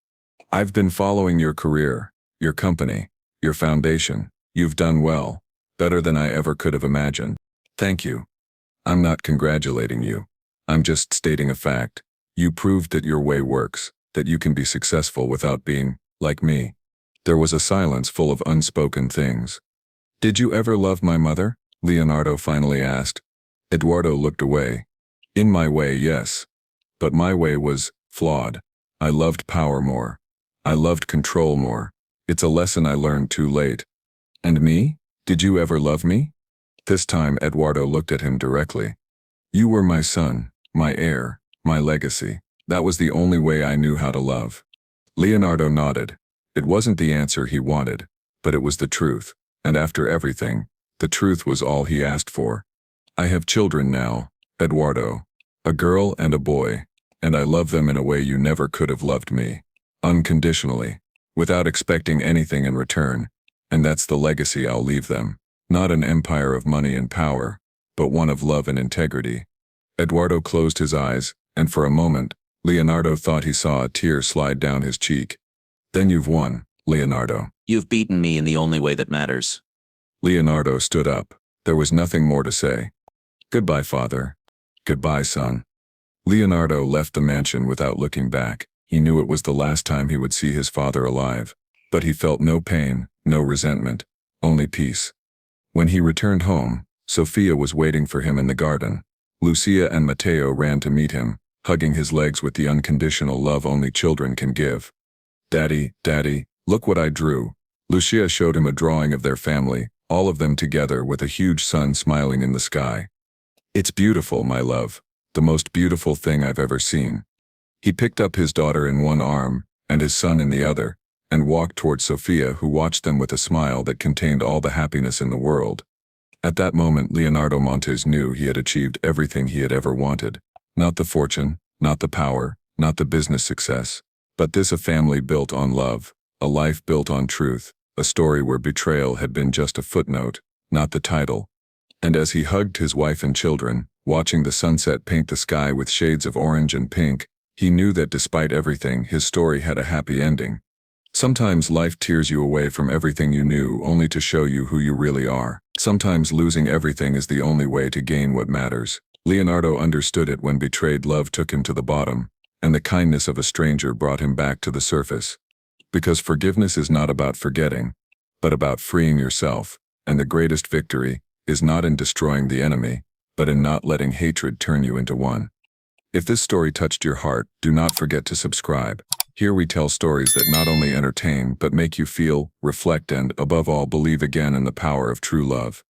I've been following your career, your company, your foundation. You've done well, better than I ever could have imagined. Thank you. I'm not congratulating you. I'm just stating a fact. You proved that your way works, that you can be successful without being, like me. There was a silence full of unspoken things. Did you ever love my mother? Leonardo finally asked. Eduardo looked away. In my way, yes. But my way was flawed. I loved power more. I loved control more. It's a lesson I learned too late. And me? Did you ever love me? This time Eduardo looked at him directly. You were my son, my heir, my legacy. That was the only way I knew how to love. Leonardo nodded. It wasn't the answer he wanted, but it was the truth. And after everything, the truth was all he asked for. I have children now, Eduardo. A girl and a boy. And I love them in a way you never could have loved me. Unconditionally, without expecting anything in return, and that's the legacy I'll leave them. Not an empire of money and power, but one of love and integrity. Eduardo closed his eyes, and for a moment, Leonardo thought he saw a tear slide down his cheek. Then you've won, Leonardo. You've beaten me in the only way that matters. Leonardo stood up. There was nothing more to say. Goodbye, father. Goodbye, son. Leonardo left the mansion without looking back. He knew it was the last time he would see his father alive. But he felt no pain, no resentment, only peace. When he returned home, Sophia was waiting for him in the garden. Lucia and Matteo ran to meet him, hugging his legs with the unconditional love only children can give. Daddy, Daddy, look what I drew. Lucia showed him a drawing of their family, all of them together with a huge sun smiling in the sky. It's beautiful, my love. The most beautiful thing I've ever seen. He picked up his daughter in one arm, and his son in the other, and walked toward Sophia, who watched them with a smile that contained all the happiness in the world. At that moment Leonardo Montes knew he had achieved everything he had ever wanted. Not the fortune, not the power, not the business success, but a family built on love, a life built on truth, a story where betrayal had been just a footnote, not the title. And as he hugged his wife and children, watching the sunset paint the sky with shades of orange and pink, he knew that despite everything his story had a happy ending. Sometimes life tears you away from everything you knew only to show you who you really are. Sometimes losing everything is the only way to gain what matters. Leonardo understood it when betrayed love took him to the bottom, and the kindness of a stranger brought him back to the surface. Because forgiveness is not about forgetting, but about freeing yourself, and the greatest victory is not in destroying the enemy, but in not letting hatred turn you into one. If this story touched your heart, do not forget to subscribe. Here we tell stories that not only entertain but make you feel, reflect and, above all, believe again in the power of true love.